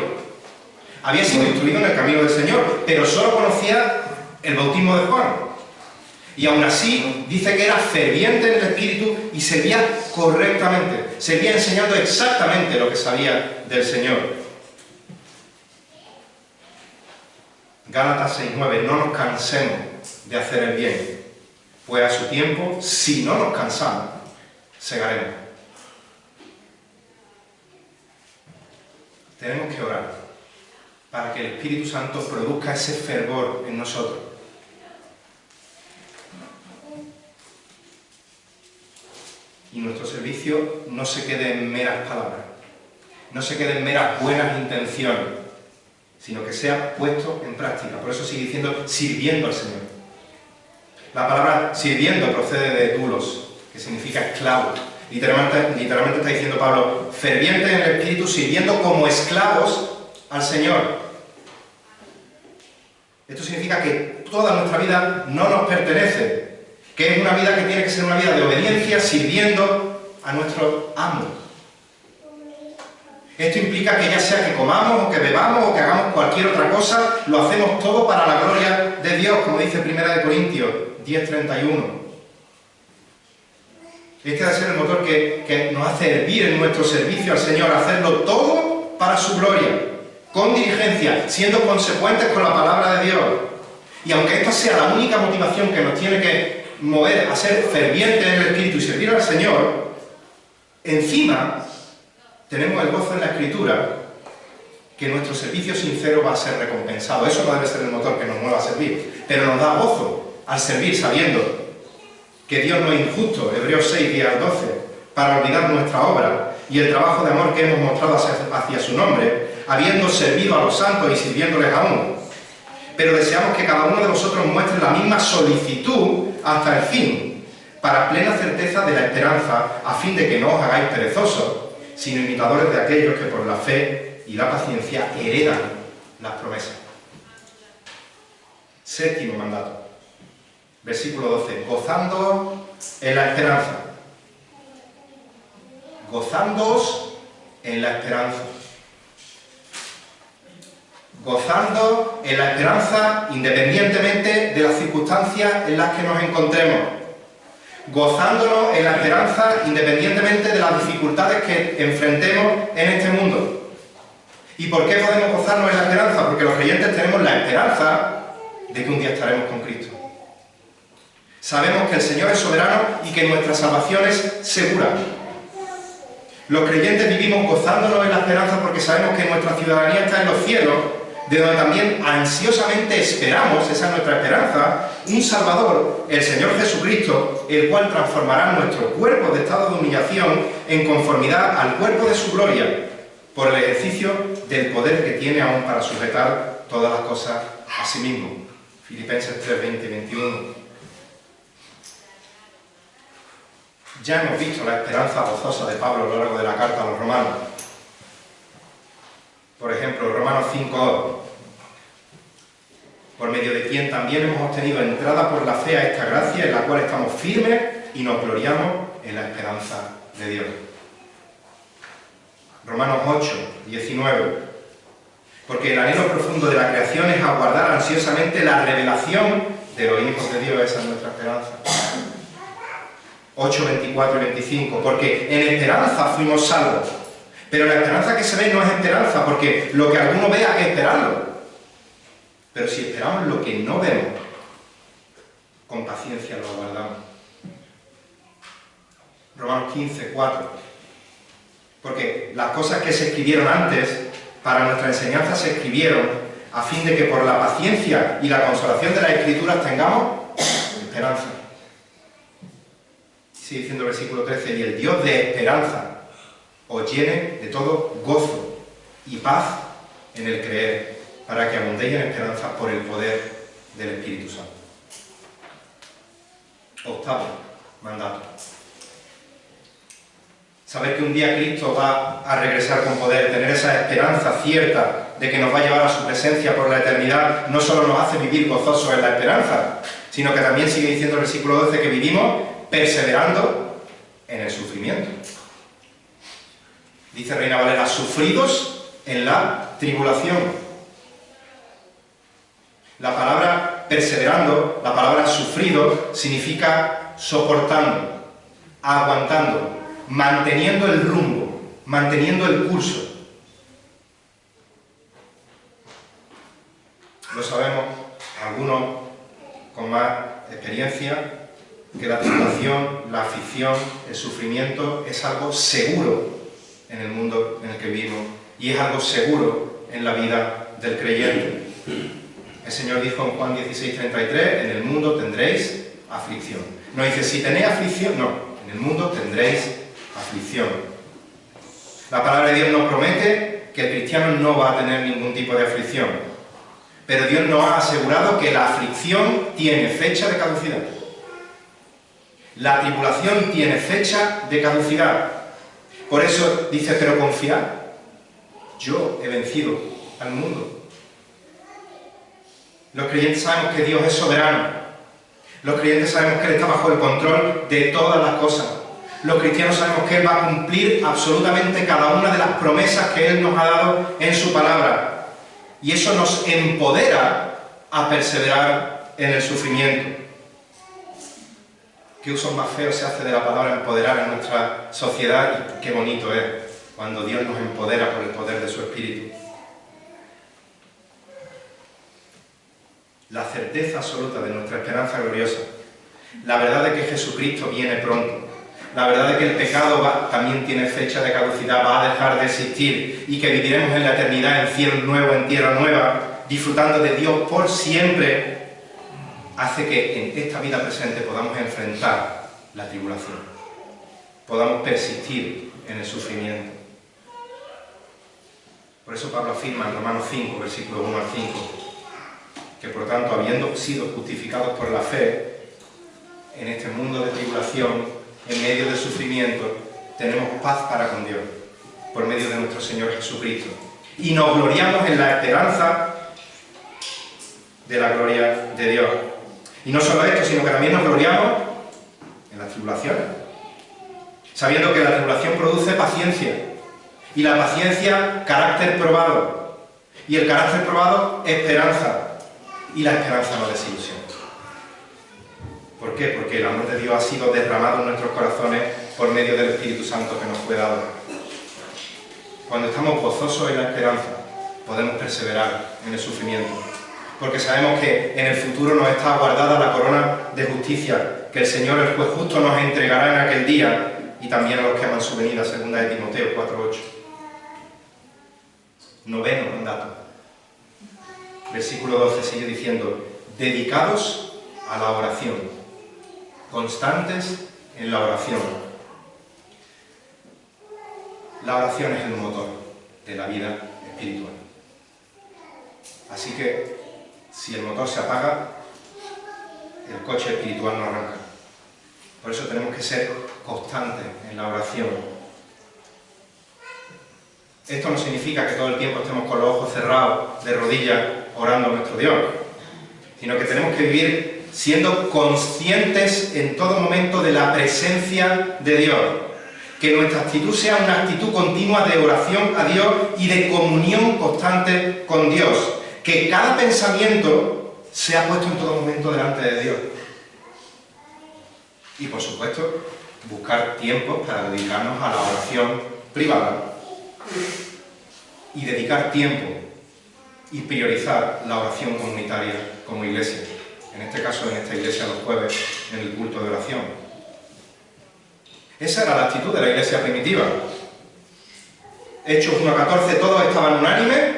Había sido instruido en el camino del Señor, pero solo conocía el bautismo de Juan. Y aún así, dice que era ferviente en el Espíritu y servía correctamente. Seguía enseñando exactamente lo que sabía del Señor. Gálatas 6:9, no nos cansemos de hacer el bien, pues a su tiempo, si no nos cansamos, segaremos. Tenemos que orar para que el Espíritu Santo produzca ese fervor en nosotros. Y nuestro servicio no se quede en meras palabras, no se quede en meras buenas intenciones, sino que sea puesto en práctica. Por eso sigue diciendo sirviendo al Señor. La palabra sirviendo procede de doulos, que significa esclavo. Literalmente está diciendo Pablo, ferviente en el Espíritu, sirviendo como esclavos al Señor. Esto significa que toda nuestra vida no nos pertenece, que es una vida que tiene que ser una vida de obediencia, sirviendo a nuestro amo. Esto implica que ya sea que comamos, o que bebamos, o que hagamos cualquier otra cosa, lo hacemos todo para la gloria de Dios, como dice 1 Corintios 10:31. Este debe ser el motor que nos hace hervir en nuestro servicio al Señor, hacerlo todo para su gloria, con diligencia, siendo consecuentes con la palabra de Dios. Y aunque esta sea la única motivación que nos tiene que mover a ser fervientes en el Espíritu y servir al Señor, encima tenemos el gozo en la Escritura que nuestro servicio sincero va a ser recompensado. Eso no debe ser el motor que nos mueva a servir, pero nos da gozo al servir sabiendo que Dios no es injusto, Hebreos 6, 10 al 12, para olvidar nuestra obra y el trabajo de amor que hemos mostrado hacia su nombre, habiendo servido a los santos y sirviéndoles aún. Pero deseamos que cada uno de vosotros muestre la misma solicitud hasta el fin, para plena certeza de la esperanza, a fin de que no os hagáis perezosos, sino imitadores de aquellos que por la fe y la paciencia heredan las promesas. Séptimo mandato. Versículo 12. Gozándoos en la esperanza. Gozándoos en la esperanza. Gozando en la esperanza independientemente de las circunstancias en las que nos encontremos. Gozándonos en la esperanza independientemente de las dificultades que enfrentemos en este mundo. ¿Y por qué podemos gozarnos en la esperanza? Porque los creyentes tenemos la esperanza de que un día estaremos con Cristo. Sabemos que el Señor es soberano y que nuestra salvación es segura. Los creyentes vivimos gozándonos en la esperanza porque sabemos que nuestra ciudadanía está en los cielos, de donde también ansiosamente esperamos, esa es nuestra esperanza, un Salvador, el Señor Jesucristo, el cual transformará nuestro cuerpo de estado de humillación en conformidad al cuerpo de su gloria, por el ejercicio del poder que tiene aún para sujetar todas las cosas a sí mismo. Filipenses 3, 20 y 21. Ya hemos visto la esperanza gozosa de Pablo a lo largo de la carta a los romanos. Por ejemplo, Romanos 5, por medio de quien también hemos obtenido entrada por la fe a esta gracia, en la cual estamos firmes y nos gloriamos en la esperanza de Dios. Romanos 8, 19. Porque el anhelo profundo de la creación es aguardar ansiosamente la revelación de los hijos de Dios. Esa es nuestra esperanza. 8, 24 y 25. Porque en esperanza fuimos salvos. Pero la esperanza que se ve no es esperanza, porque lo que alguno vea hay que esperarlo. Pero si esperamos lo que no vemos, con paciencia lo aguardamos. Romanos 15, 4. Porque las cosas que se escribieron antes, para nuestra enseñanza se escribieron, a fin de que por la paciencia y la consolación de las Escrituras tengamos esperanza. Sigue diciendo el versículo 13, y el Dios de esperanza os llene de todo gozo y paz en el creer, para que abundéis en esperanza por el poder del Espíritu Santo. Octavo mandato. Saber que un día Cristo va a regresar con poder, tener esa esperanza cierta de que nos va a llevar a su presencia por la eternidad, no solo nos hace vivir gozosos en la esperanza, sino que también sigue diciendo el versículo 12 que vivimos perseverando en el sufrimiento. Dice Reina Valera, sufridos en la tribulación. La palabra perseverando, la palabra sufrido, significa soportando, aguantando, manteniendo el rumbo, manteniendo el curso. Lo sabemos, algunos con más experiencia, que la tribulación, la aflicción, el sufrimiento es algo seguro en el mundo en el que vivimos y es algo seguro en la vida del creyente. El Señor dijo en Juan 16:33, en el mundo tendréis aflicción. No dice, si tenéis aflicción, no, en el mundo tendréis aflicción. La palabra de Dios nos promete que el cristiano no va a tener ningún tipo de aflicción, pero Dios nos ha asegurado que la aflicción tiene fecha de caducidad. La tribulación tiene fecha de caducidad. Por eso dice, pero confiad, yo he vencido al mundo. Los creyentes sabemos que Dios es soberano. Los creyentes sabemos que Él está bajo el control de todas las cosas. Los cristianos sabemos que Él va a cumplir absolutamente cada una de las promesas que Él nos ha dado en su palabra. Y eso nos empodera a perseverar en el sufrimiento. Qué uso más feo se hace de la palabra empoderar en nuestra sociedad y qué bonito es cuando Dios nos empodera por el poder de su Espíritu. La certeza absoluta de nuestra esperanza gloriosa, la verdad de que Jesucristo viene pronto, la verdad de que el pecado también tiene fecha de caducidad, va a dejar de existir y que viviremos en la eternidad en cielo nuevo, en tierra nueva, disfrutando de Dios por siempre, hace que en esta vida presente podamos enfrentar la tribulación, podamos persistir en el sufrimiento. Por eso Pablo afirma en Romanos 5, versículos 1 al 5, que por tanto, habiendo sido justificados por la fe, en este mundo de tribulación, en medio del sufrimiento, tenemos paz para con Dios, por medio de nuestro Señor Jesucristo. Y nos gloriamos en la esperanza de la gloria de Dios. Y no solo esto, sino que también nos gloriamos en las tribulaciones, sabiendo que la tribulación produce paciencia, y la paciencia, carácter probado, y el carácter probado, esperanza. Y la esperanza no desilusión. ¿Por qué? Porque el amor de Dios ha sido derramado en nuestros corazones por medio del Espíritu Santo que nos fue dado. Cuando estamos gozosos en la esperanza, podemos perseverar en el sufrimiento, porque sabemos que en el futuro nos está guardada la corona de justicia, que el Señor, el juez justo, nos entregará en aquel día, y también a los que aman su venida, 2 de Timoteo 4:8. Noveno mandato. Versículo 12 sigue diciendo, dedicados a la oración, constantes en la oración. La oración es el motor de la vida espiritual. Así que, si el motor se apaga, el coche espiritual no arranca. Por eso tenemos que ser constantes en la oración. Esto no significa que todo el tiempo estemos con los ojos cerrados, de rodillas, orando a nuestro Dios, sino que tenemos que vivir siendo conscientes en todo momento de la presencia de Dios. Que nuestra actitud sea una actitud continua de oración a Dios y de comunión constante con Dios. Que cada pensamiento sea puesto en todo momento delante de Dios. Y por supuesto, buscar tiempo para dedicarnos a la oración privada. Y dedicar tiempo y priorizar la oración comunitaria como iglesia. En este caso, en esta iglesia los jueves, en el culto de oración. Esa era la actitud de la iglesia primitiva. Hechos 1:14, todos estaban unánimes,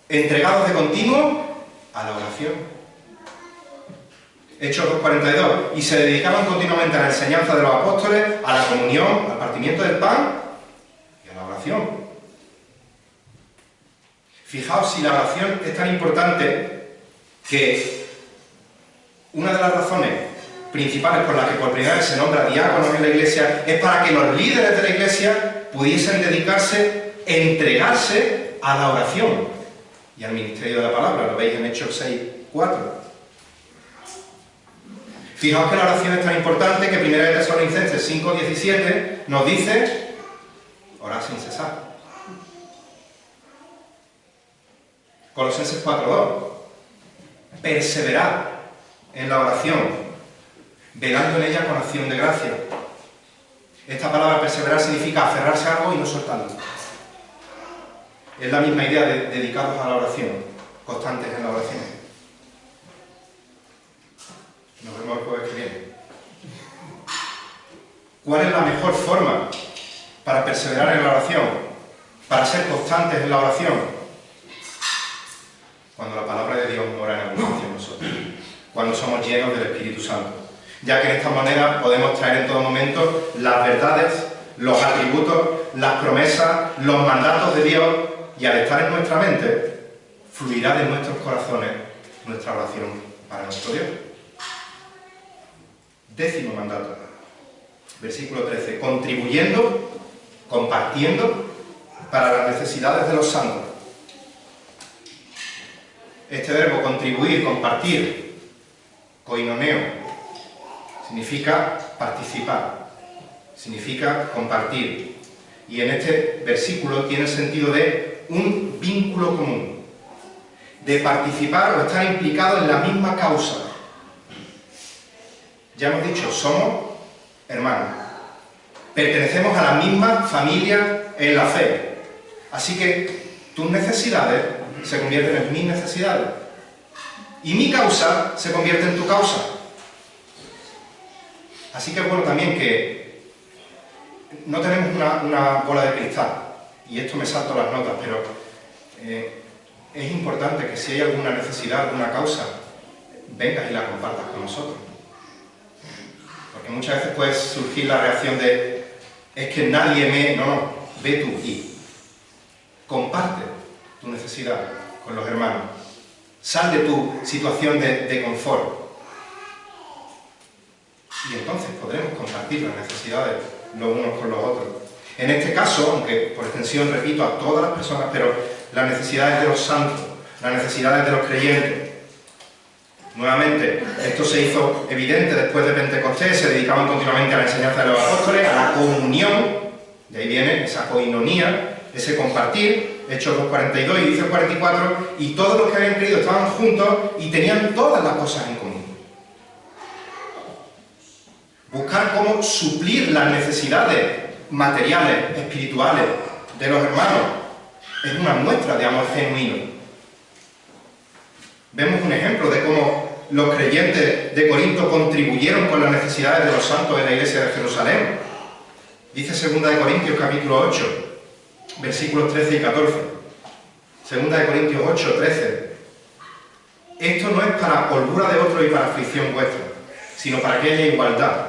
entregados de continuo a la oración. Hechos 2:42, y se dedicaban continuamente a la enseñanza de los apóstoles, a la comunión, al partimiento del pan y a la oración. Fijaos si la oración es tan importante que una de las razones principales por las que por primera vez se nombra diáconos en la iglesia es para que los líderes de la iglesia pudiesen dedicarse, entregarse a la oración. y al ministerio de la palabra. Lo veis en Hechos 6:4. Fijaos que la oración es tan importante que 1 Tesalonicenses 5:17 nos dice: orad sin cesar. Colosenses 4:2. Perseverad en la oración, velando en ella con acción de gracia. Esta palabra perseverar significa aferrarse a algo y no soltarlo. Es la misma idea de dedicados a la oración, constantes en la oración. Nos vemos el jueves que viene. ¿Cuál es la mejor forma para perseverar en la oración? Para ser constantes en la oración. Cuando la palabra de Dios mora en abundancia en nosotros. Cuando somos llenos del Espíritu Santo. Ya que de esta manera podemos traer en todo momento las verdades, los atributos, las promesas, los mandatos de Dios, y al estar en nuestra mente, fluirá de nuestros corazones nuestra oración para nuestro Dios. 10º mandato, versículo 13, contribuyendo, compartiendo para las necesidades de los santos. Este verbo contribuir, compartir, koinoneo, significa participar, significa compartir. Y en este versículo tiene el sentido de un vínculo común, de participar o estar implicado en la misma causa. Ya hemos dicho, somos hermanos, pertenecemos a la misma familia en la fe. Así que tus necesidades se convierten en mis necesidades. Y mi causa se convierte en tu causa. Así que es bueno también que no tenemos una bola de cristal, y esto me salto las notas, pero es importante que si hay alguna necesidad, alguna causa, vengas y la compartas con nosotros. Porque muchas veces puede surgir la reacción de: es que nadie me... No, ve tú y comparte tu necesidad con los hermanos. Sal de tu situación de confort. Y entonces podremos compartir las necesidades los unos con los otros. En este caso, aunque por extensión repito a todas las personas, pero las necesidades de los santos, las necesidades de los creyentes. Nuevamente, esto se hizo evidente después de Pentecostés, se dedicaban continuamente a la enseñanza de los apóstoles, a la comunión, de ahí viene esa koinonía, ese compartir, Hechos 2:42 y dice 44, y todos los que habían creído estaban juntos y tenían todas las cosas en común. Buscar cómo suplir las necesidades materiales, espirituales de los hermanos es una muestra de amor genuino. Vemos un ejemplo de cómo los creyentes de Corinto contribuyeron con las necesidades de los santos en la iglesia de Jerusalén. Dice 2 de Corintios capítulo 8, versículos 13 y 14. 2 de Corintios 8, 13. Esto no es para holgura de otro y para aflicción vuestra, sino para que haya igualdad.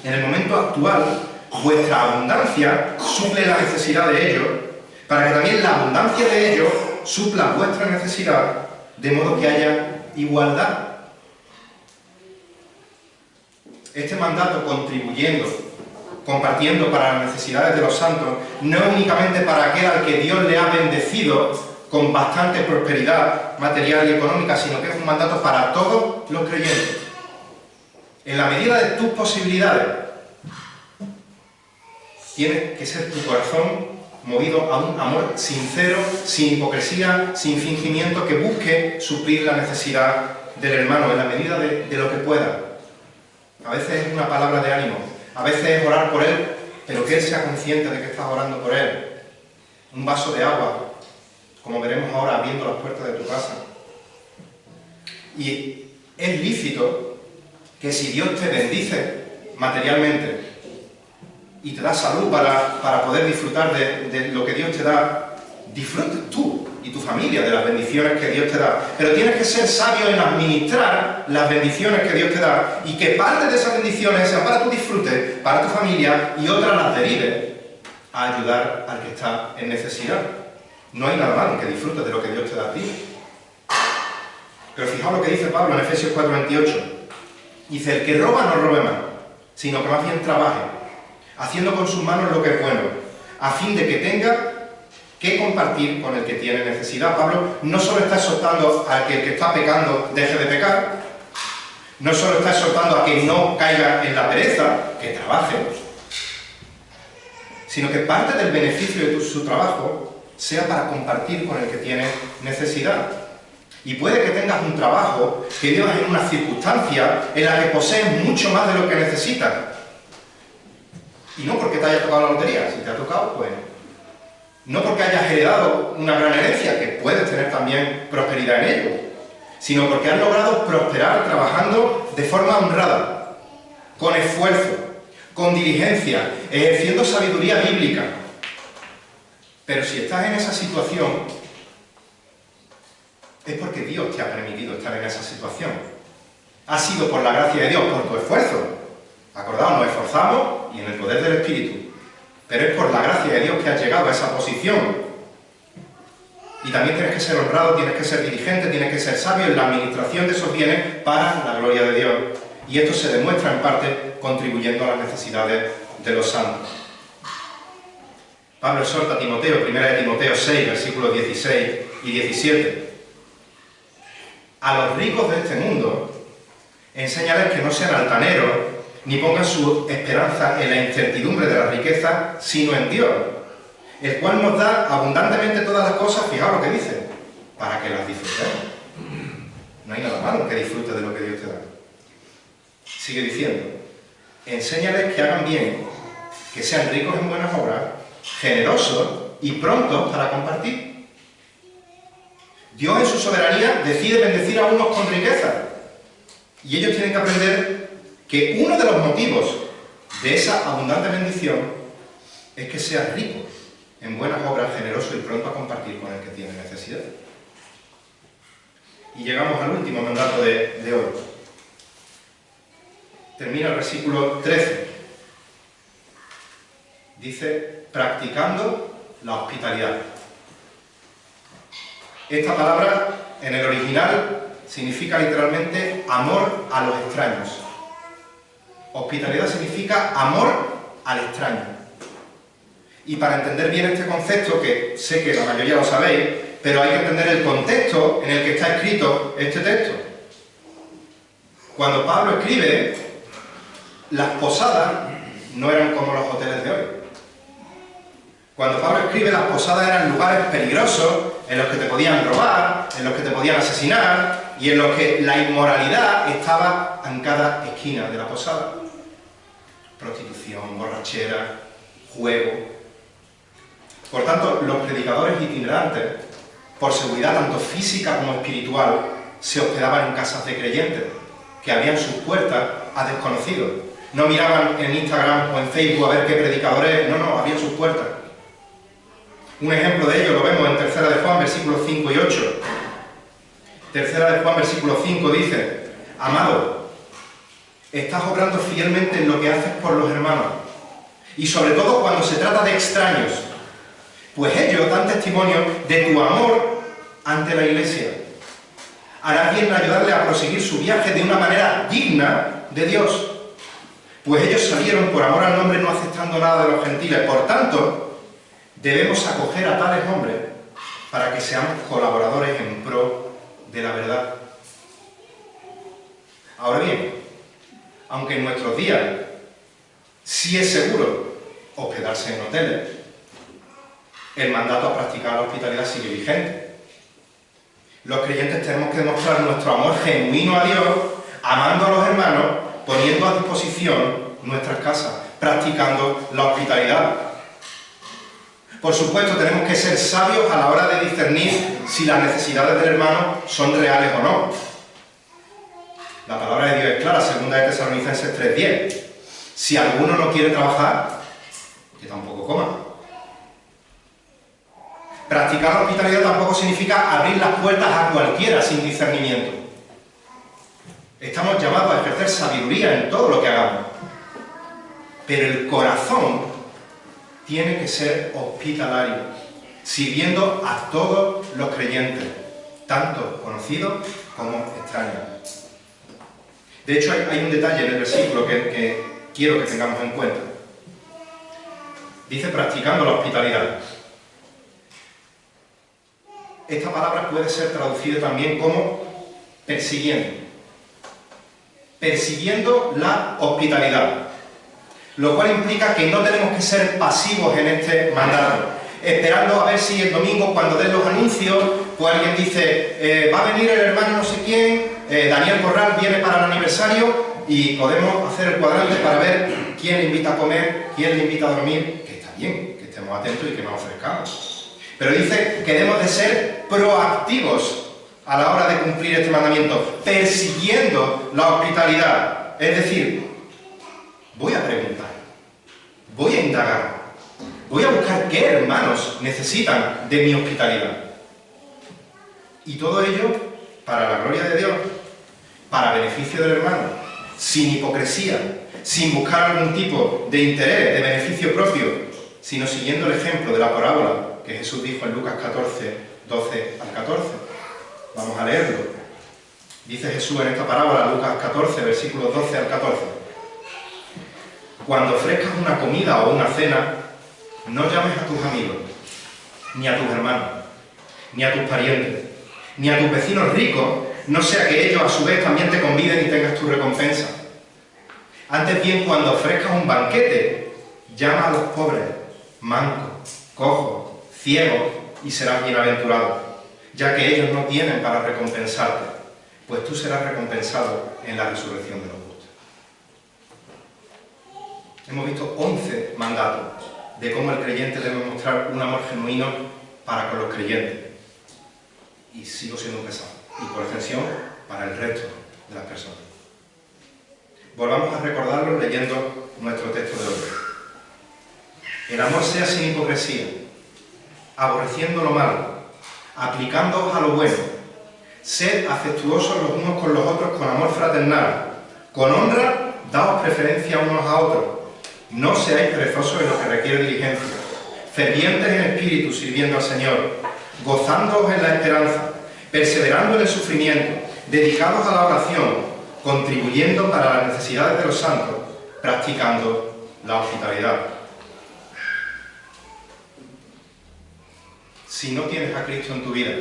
En el momento actual, vuestra abundancia suple la necesidad de ellos, para que también la abundancia de ellos supla vuestra necesidad, de modo que haya igualdad. Este mandato, contribuyendo, compartiendo para las necesidades de los santos, no es únicamente para aquel al que Dios le ha bendecido con bastante prosperidad material y económica, sino que es un mandato para todos los creyentes. En la medida de tus posibilidades, tiene que ser tu corazón movido a un amor sincero, sin hipocresía, sin fingimiento, que busque suplir la necesidad del hermano en la medida de lo que pueda. A veces es una palabra de ánimo, a veces es orar por él, pero que él sea consciente de que estás orando por él. Un vaso de agua, como veremos ahora abriendo las puertas de tu casa. Y es lícito que si Dios te bendice materialmente y te da salud para poder disfrutar de lo que Dios te da, disfrutes tú y tu familia de las bendiciones que Dios te da. Pero tienes que ser sabio en administrar las bendiciones que Dios te da, y que parte de esas bendiciones sean para tu disfrute, para tu familia, y otras las derives a ayudar al que está en necesidad. No hay nada malo en que disfrutes de lo que Dios te da a ti. Pero fijaos lo que dice Pablo en Efesios 4:28. Dice: el que roba no robe más, sino que más bien trabaje, haciendo con sus manos lo que es bueno, a fin de que tenga que compartir con el que tiene necesidad. Pablo no solo está exhortando a que el que está pecando deje de pecar, no solo está exhortando a que no caiga en la pereza, que trabaje, sino que parte del beneficio de su trabajo sea para compartir con el que tiene necesidad. Y puede que tengas un trabajo, que vivas en una circunstancia en la que posees mucho más de lo que necesitas. Y no porque te haya tocado la lotería, si te ha tocado, pues... No porque hayas heredado una gran herencia, que puedes tener también prosperidad en ello, sino porque has logrado prosperar trabajando de forma honrada, con esfuerzo, con diligencia, ejerciendo sabiduría bíblica. Pero si estás en esa situación, es porque Dios te ha permitido estar en esa situación. Ha sido por la gracia de Dios, por tu esfuerzo. Acordaos, nos esforzamos y en el poder del Espíritu. Pero es por la gracia de Dios que has llegado a esa posición. Y también tienes que ser honrado, tienes que ser diligente, tienes que ser sabio en la administración de esos bienes para la gloria de Dios. Y esto se demuestra en parte contribuyendo a las necesidades de los santos. Pablo exhorta a Timoteo, 1 de Timoteo 6, versículos 16 y 17. A los ricos de este mundo, enséñales que no sean altaneros, ni pongan su esperanza en la incertidumbre de la riqueza, sino en Dios, el cual nos da abundantemente todas las cosas, fijaos lo que dice, para que las disfrutemos. No hay nada malo que disfrutes de lo que Dios te da. Sigue diciendo, enséñales que hagan bien, que sean ricos en buenas obras, generosos y prontos para compartir. Dios en su soberanía decide bendecir a unos con riqueza. Y ellos tienen que aprender que uno de los motivos de esa abundante bendición es que seas rico en buenas obras, generoso y pronto a compartir con el que tiene necesidad. Y llegamos al último mandato de hoy. Termina el versículo 13. Dice, practicando la hospitalidad. Esta palabra, en el original, significa literalmente amor a los extraños. Hospitalidad significa amor al extraño. Y para entender bien este concepto, que sé que la mayoría lo sabéis, pero hay que entender el contexto en el que está escrito este texto. Cuando Pablo escribe, las posadas no eran como los hoteles de hoy. Cuando Pablo escribe, las posadas eran lugares peligrosos, en los que te podían robar, en los que te podían asesinar, y en los que la inmoralidad estaba en cada esquina de la posada. Prostitución, borrachera, juego. Por tanto, los predicadores itinerantes, por seguridad tanto física como espiritual, se hospedaban en casas de creyentes, que abrían sus puertas a desconocidos. No miraban en Instagram o en Facebook a ver qué predicadores, no, abrían sus puertas. Un ejemplo de ello lo vemos en 3 de Juan, versículos 5 y 8. 3 de Juan, versículo 5 dice, amado, estás obrando fielmente en lo que haces por los hermanos, y sobre todo cuando se trata de extraños, pues ellos dan testimonio de tu amor ante la Iglesia. Harás bien en ayudarle a proseguir su viaje de una manera digna de Dios, pues ellos salieron por amor al nombre no aceptando nada de los gentiles. Por tanto, debemos acoger a tales hombres para que seamos colaboradores en pro de la verdad. Ahora bien, aunque en nuestros días sí es seguro hospedarse en hoteles, el mandato a practicar la hospitalidad sigue vigente. Los creyentes tenemos que demostrar nuestro amor genuino a Dios, amando a los hermanos, poniendo a disposición nuestras casas, practicando la hospitalidad. Por supuesto, tenemos que ser sabios a la hora de discernir si las necesidades del hermano son reales o no. La palabra de Dios es clara, 2 de Tesalonicenses 3:10. Si alguno no quiere trabajar, que tampoco coma. Practicar la hospitalidad tampoco significa abrir las puertas a cualquiera sin discernimiento. Estamos llamados a ejercer sabiduría en todo lo que hagamos. Pero el corazón tiene que ser hospitalario, sirviendo a todos los creyentes, tanto conocidos como extraños. De hecho, hay un detalle en el versículo que quiero que tengamos en cuenta. Dice practicando la hospitalidad. esta palabra puede ser traducida también como persiguiendo. Persiguiendo la hospitalidad. Lo cual implica que no tenemos que ser pasivos en este mandato, esperando a ver si el domingo, cuando den los anuncios, pues alguien dice, va a venir el hermano no sé quién, Daniel Corral viene para el aniversario, y podemos hacer el cuadrante para ver quién le invita a comer, quién le invita a dormir, que está bien, que estemos atentos y que nos ofrezcamos. Pero dice que debemos de ser proactivos a la hora de cumplir este mandamiento, persiguiendo la hospitalidad. Es decir, voy a preguntar, voy a indagar, voy a buscar qué hermanos necesitan de mi hospitalidad. Y todo ello para la gloria de Dios, para beneficio del hermano, sin hipocresía, sin buscar algún tipo de interés, de beneficio propio, sino siguiendo el ejemplo de la parábola que Jesús dijo en Lucas 14, 12 al 14. Vamos a leerlo. Dice Jesús en esta parábola, Lucas 14, versículos 12 al 14. Cuando ofrezcas una comida o una cena, no llames a tus amigos, ni a tus hermanos, ni a tus parientes, ni a tus vecinos ricos, no sea que ellos a su vez también te conviden y tengas tu recompensa. Antes bien, cuando ofrezcas un banquete, llama a los pobres, mancos, cojos, ciegos, y serás bienaventurado, ya que ellos no tienen para recompensarte, pues tú serás recompensado en la resurrección de los justos. Hemos visto 11 mandatos de cómo el creyente debe mostrar un amor genuino para con los creyentes. Y sigo siendo pesado. Y por extensión, para el resto de las personas. Volvamos a recordarlo leyendo nuestro texto de hoy. El amor sea sin hipocresía, aborreciendo lo malo, aplicándoos a lo bueno. Sed afectuosos los unos con los otros con amor fraternal. Con honra, daos preferencia unos a otros. No seáis perezosos en lo que requiere diligencia. Fervientes en espíritu, sirviendo al Señor. Gozándoos en la esperanza. Perseverando en el sufrimiento. Dedicados a la oración. Contribuyendo para las necesidades de los santos. Practicando la hospitalidad. Si no tienes a Cristo en tu vida,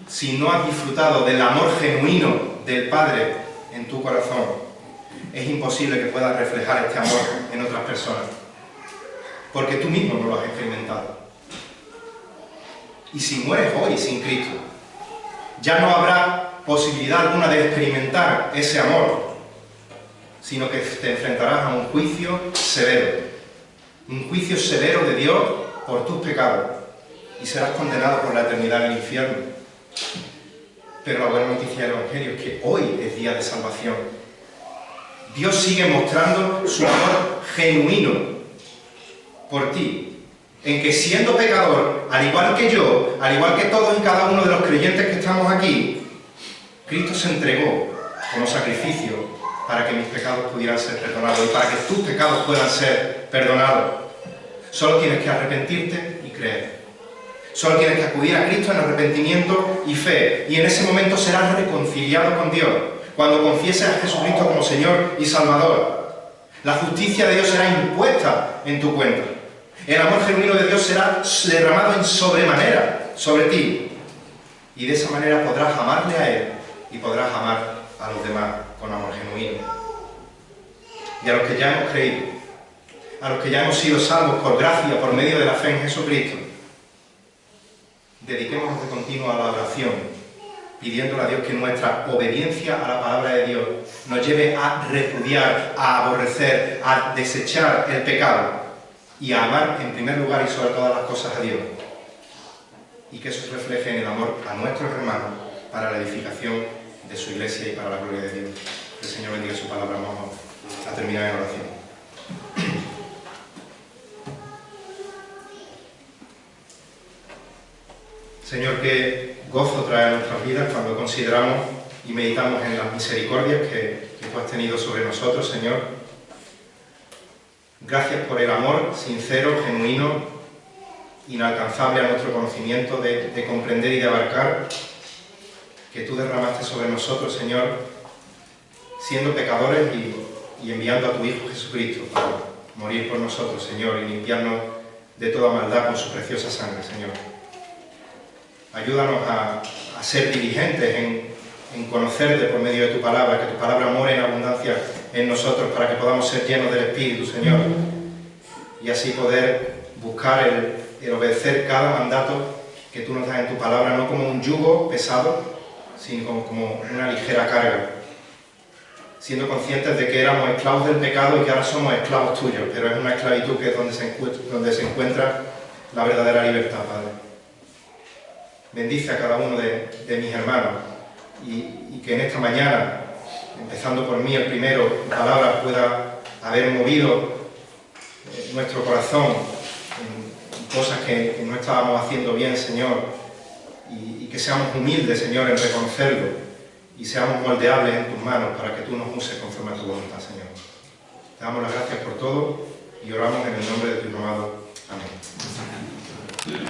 si no has disfrutado del amor genuino del Padre en tu corazón, es imposible que puedas reflejar este amor en otras personas, porque tú mismo no lo has experimentado. Y si mueres hoy sin Cristo, ya no habrá posibilidad alguna de experimentar ese amor, sino que te enfrentarás a un juicio severo de Dios por tus pecados, y serás condenado por la eternidad en el infierno. Pero la buena noticia del Evangelio es que hoy es día de salvación. Dios sigue mostrando su amor genuino por ti, en que siendo pecador, al igual que yo, al igual que todos y cada uno de los creyentes que estamos aquí, Cristo se entregó como sacrificio para que mis pecados pudieran ser perdonados y para que tus pecados puedan ser perdonados. Solo tienes que arrepentirte y creer. Solo tienes que acudir a Cristo en arrepentimiento y fe, y en ese momento serás reconciliado con Dios, cuando confieses a Jesucristo como Señor y Salvador. La justicia de Dios será impuesta en tu cuenta. El amor genuino de Dios será derramado en sobremanera sobre ti, y de esa manera podrás amarle a Él y podrás amar a los demás con amor genuino. Y a los que ya hemos creído, a los que ya hemos sido salvos por gracia, por medio de la fe en Jesucristo, dediquémonos de continuo a la oración, pidiéndole a Dios que nuestra obediencia a la palabra de Dios nos lleve a repudiar, a aborrecer, a desechar el pecado y a amar en primer lugar y sobre todas las cosas a Dios. Y que eso se refleje en el amor a nuestros hermanos para la edificación de su iglesia y para la gloria de Dios. Que el Señor bendiga su palabra. Vamos a terminar en oración. Señor, qué gozo trae a nuestras vidas cuando consideramos y meditamos en las misericordias que tú has tenido sobre nosotros, Señor. Gracias por el amor sincero, genuino, inalcanzable a nuestro conocimiento de comprender y de abarcar, que tú derramaste sobre nosotros, Señor, siendo pecadores y enviando a tu Hijo Jesucristo para morir por nosotros, Señor, y limpiarnos de toda maldad con su preciosa sangre, Señor. Ayúdanos a ser diligentes en conocerte por medio de tu palabra, que tu palabra more en abundancia en nosotros para que podamos ser llenos del Espíritu, Señor, y así poder buscar el obedecer cada mandato que tú nos das en tu palabra, no como un yugo pesado, sino como una ligera carga, siendo conscientes de que éramos esclavos del pecado y que ahora somos esclavos tuyos, pero es una esclavitud que es donde se encuentra la verdadera libertad, Padre. Bendice a cada uno de mis hermanos y que en esta mañana, empezando por mí el primero, tu palabra pueda haber movido nuestro corazón en cosas que no estábamos haciendo bien, Señor, y que seamos humildes, Señor, en reconocerlo y seamos moldeables en tus manos para que tú nos uses conforme a tu voluntad, Señor. Te damos las gracias por todo y oramos en el nombre de tu amado. Amén.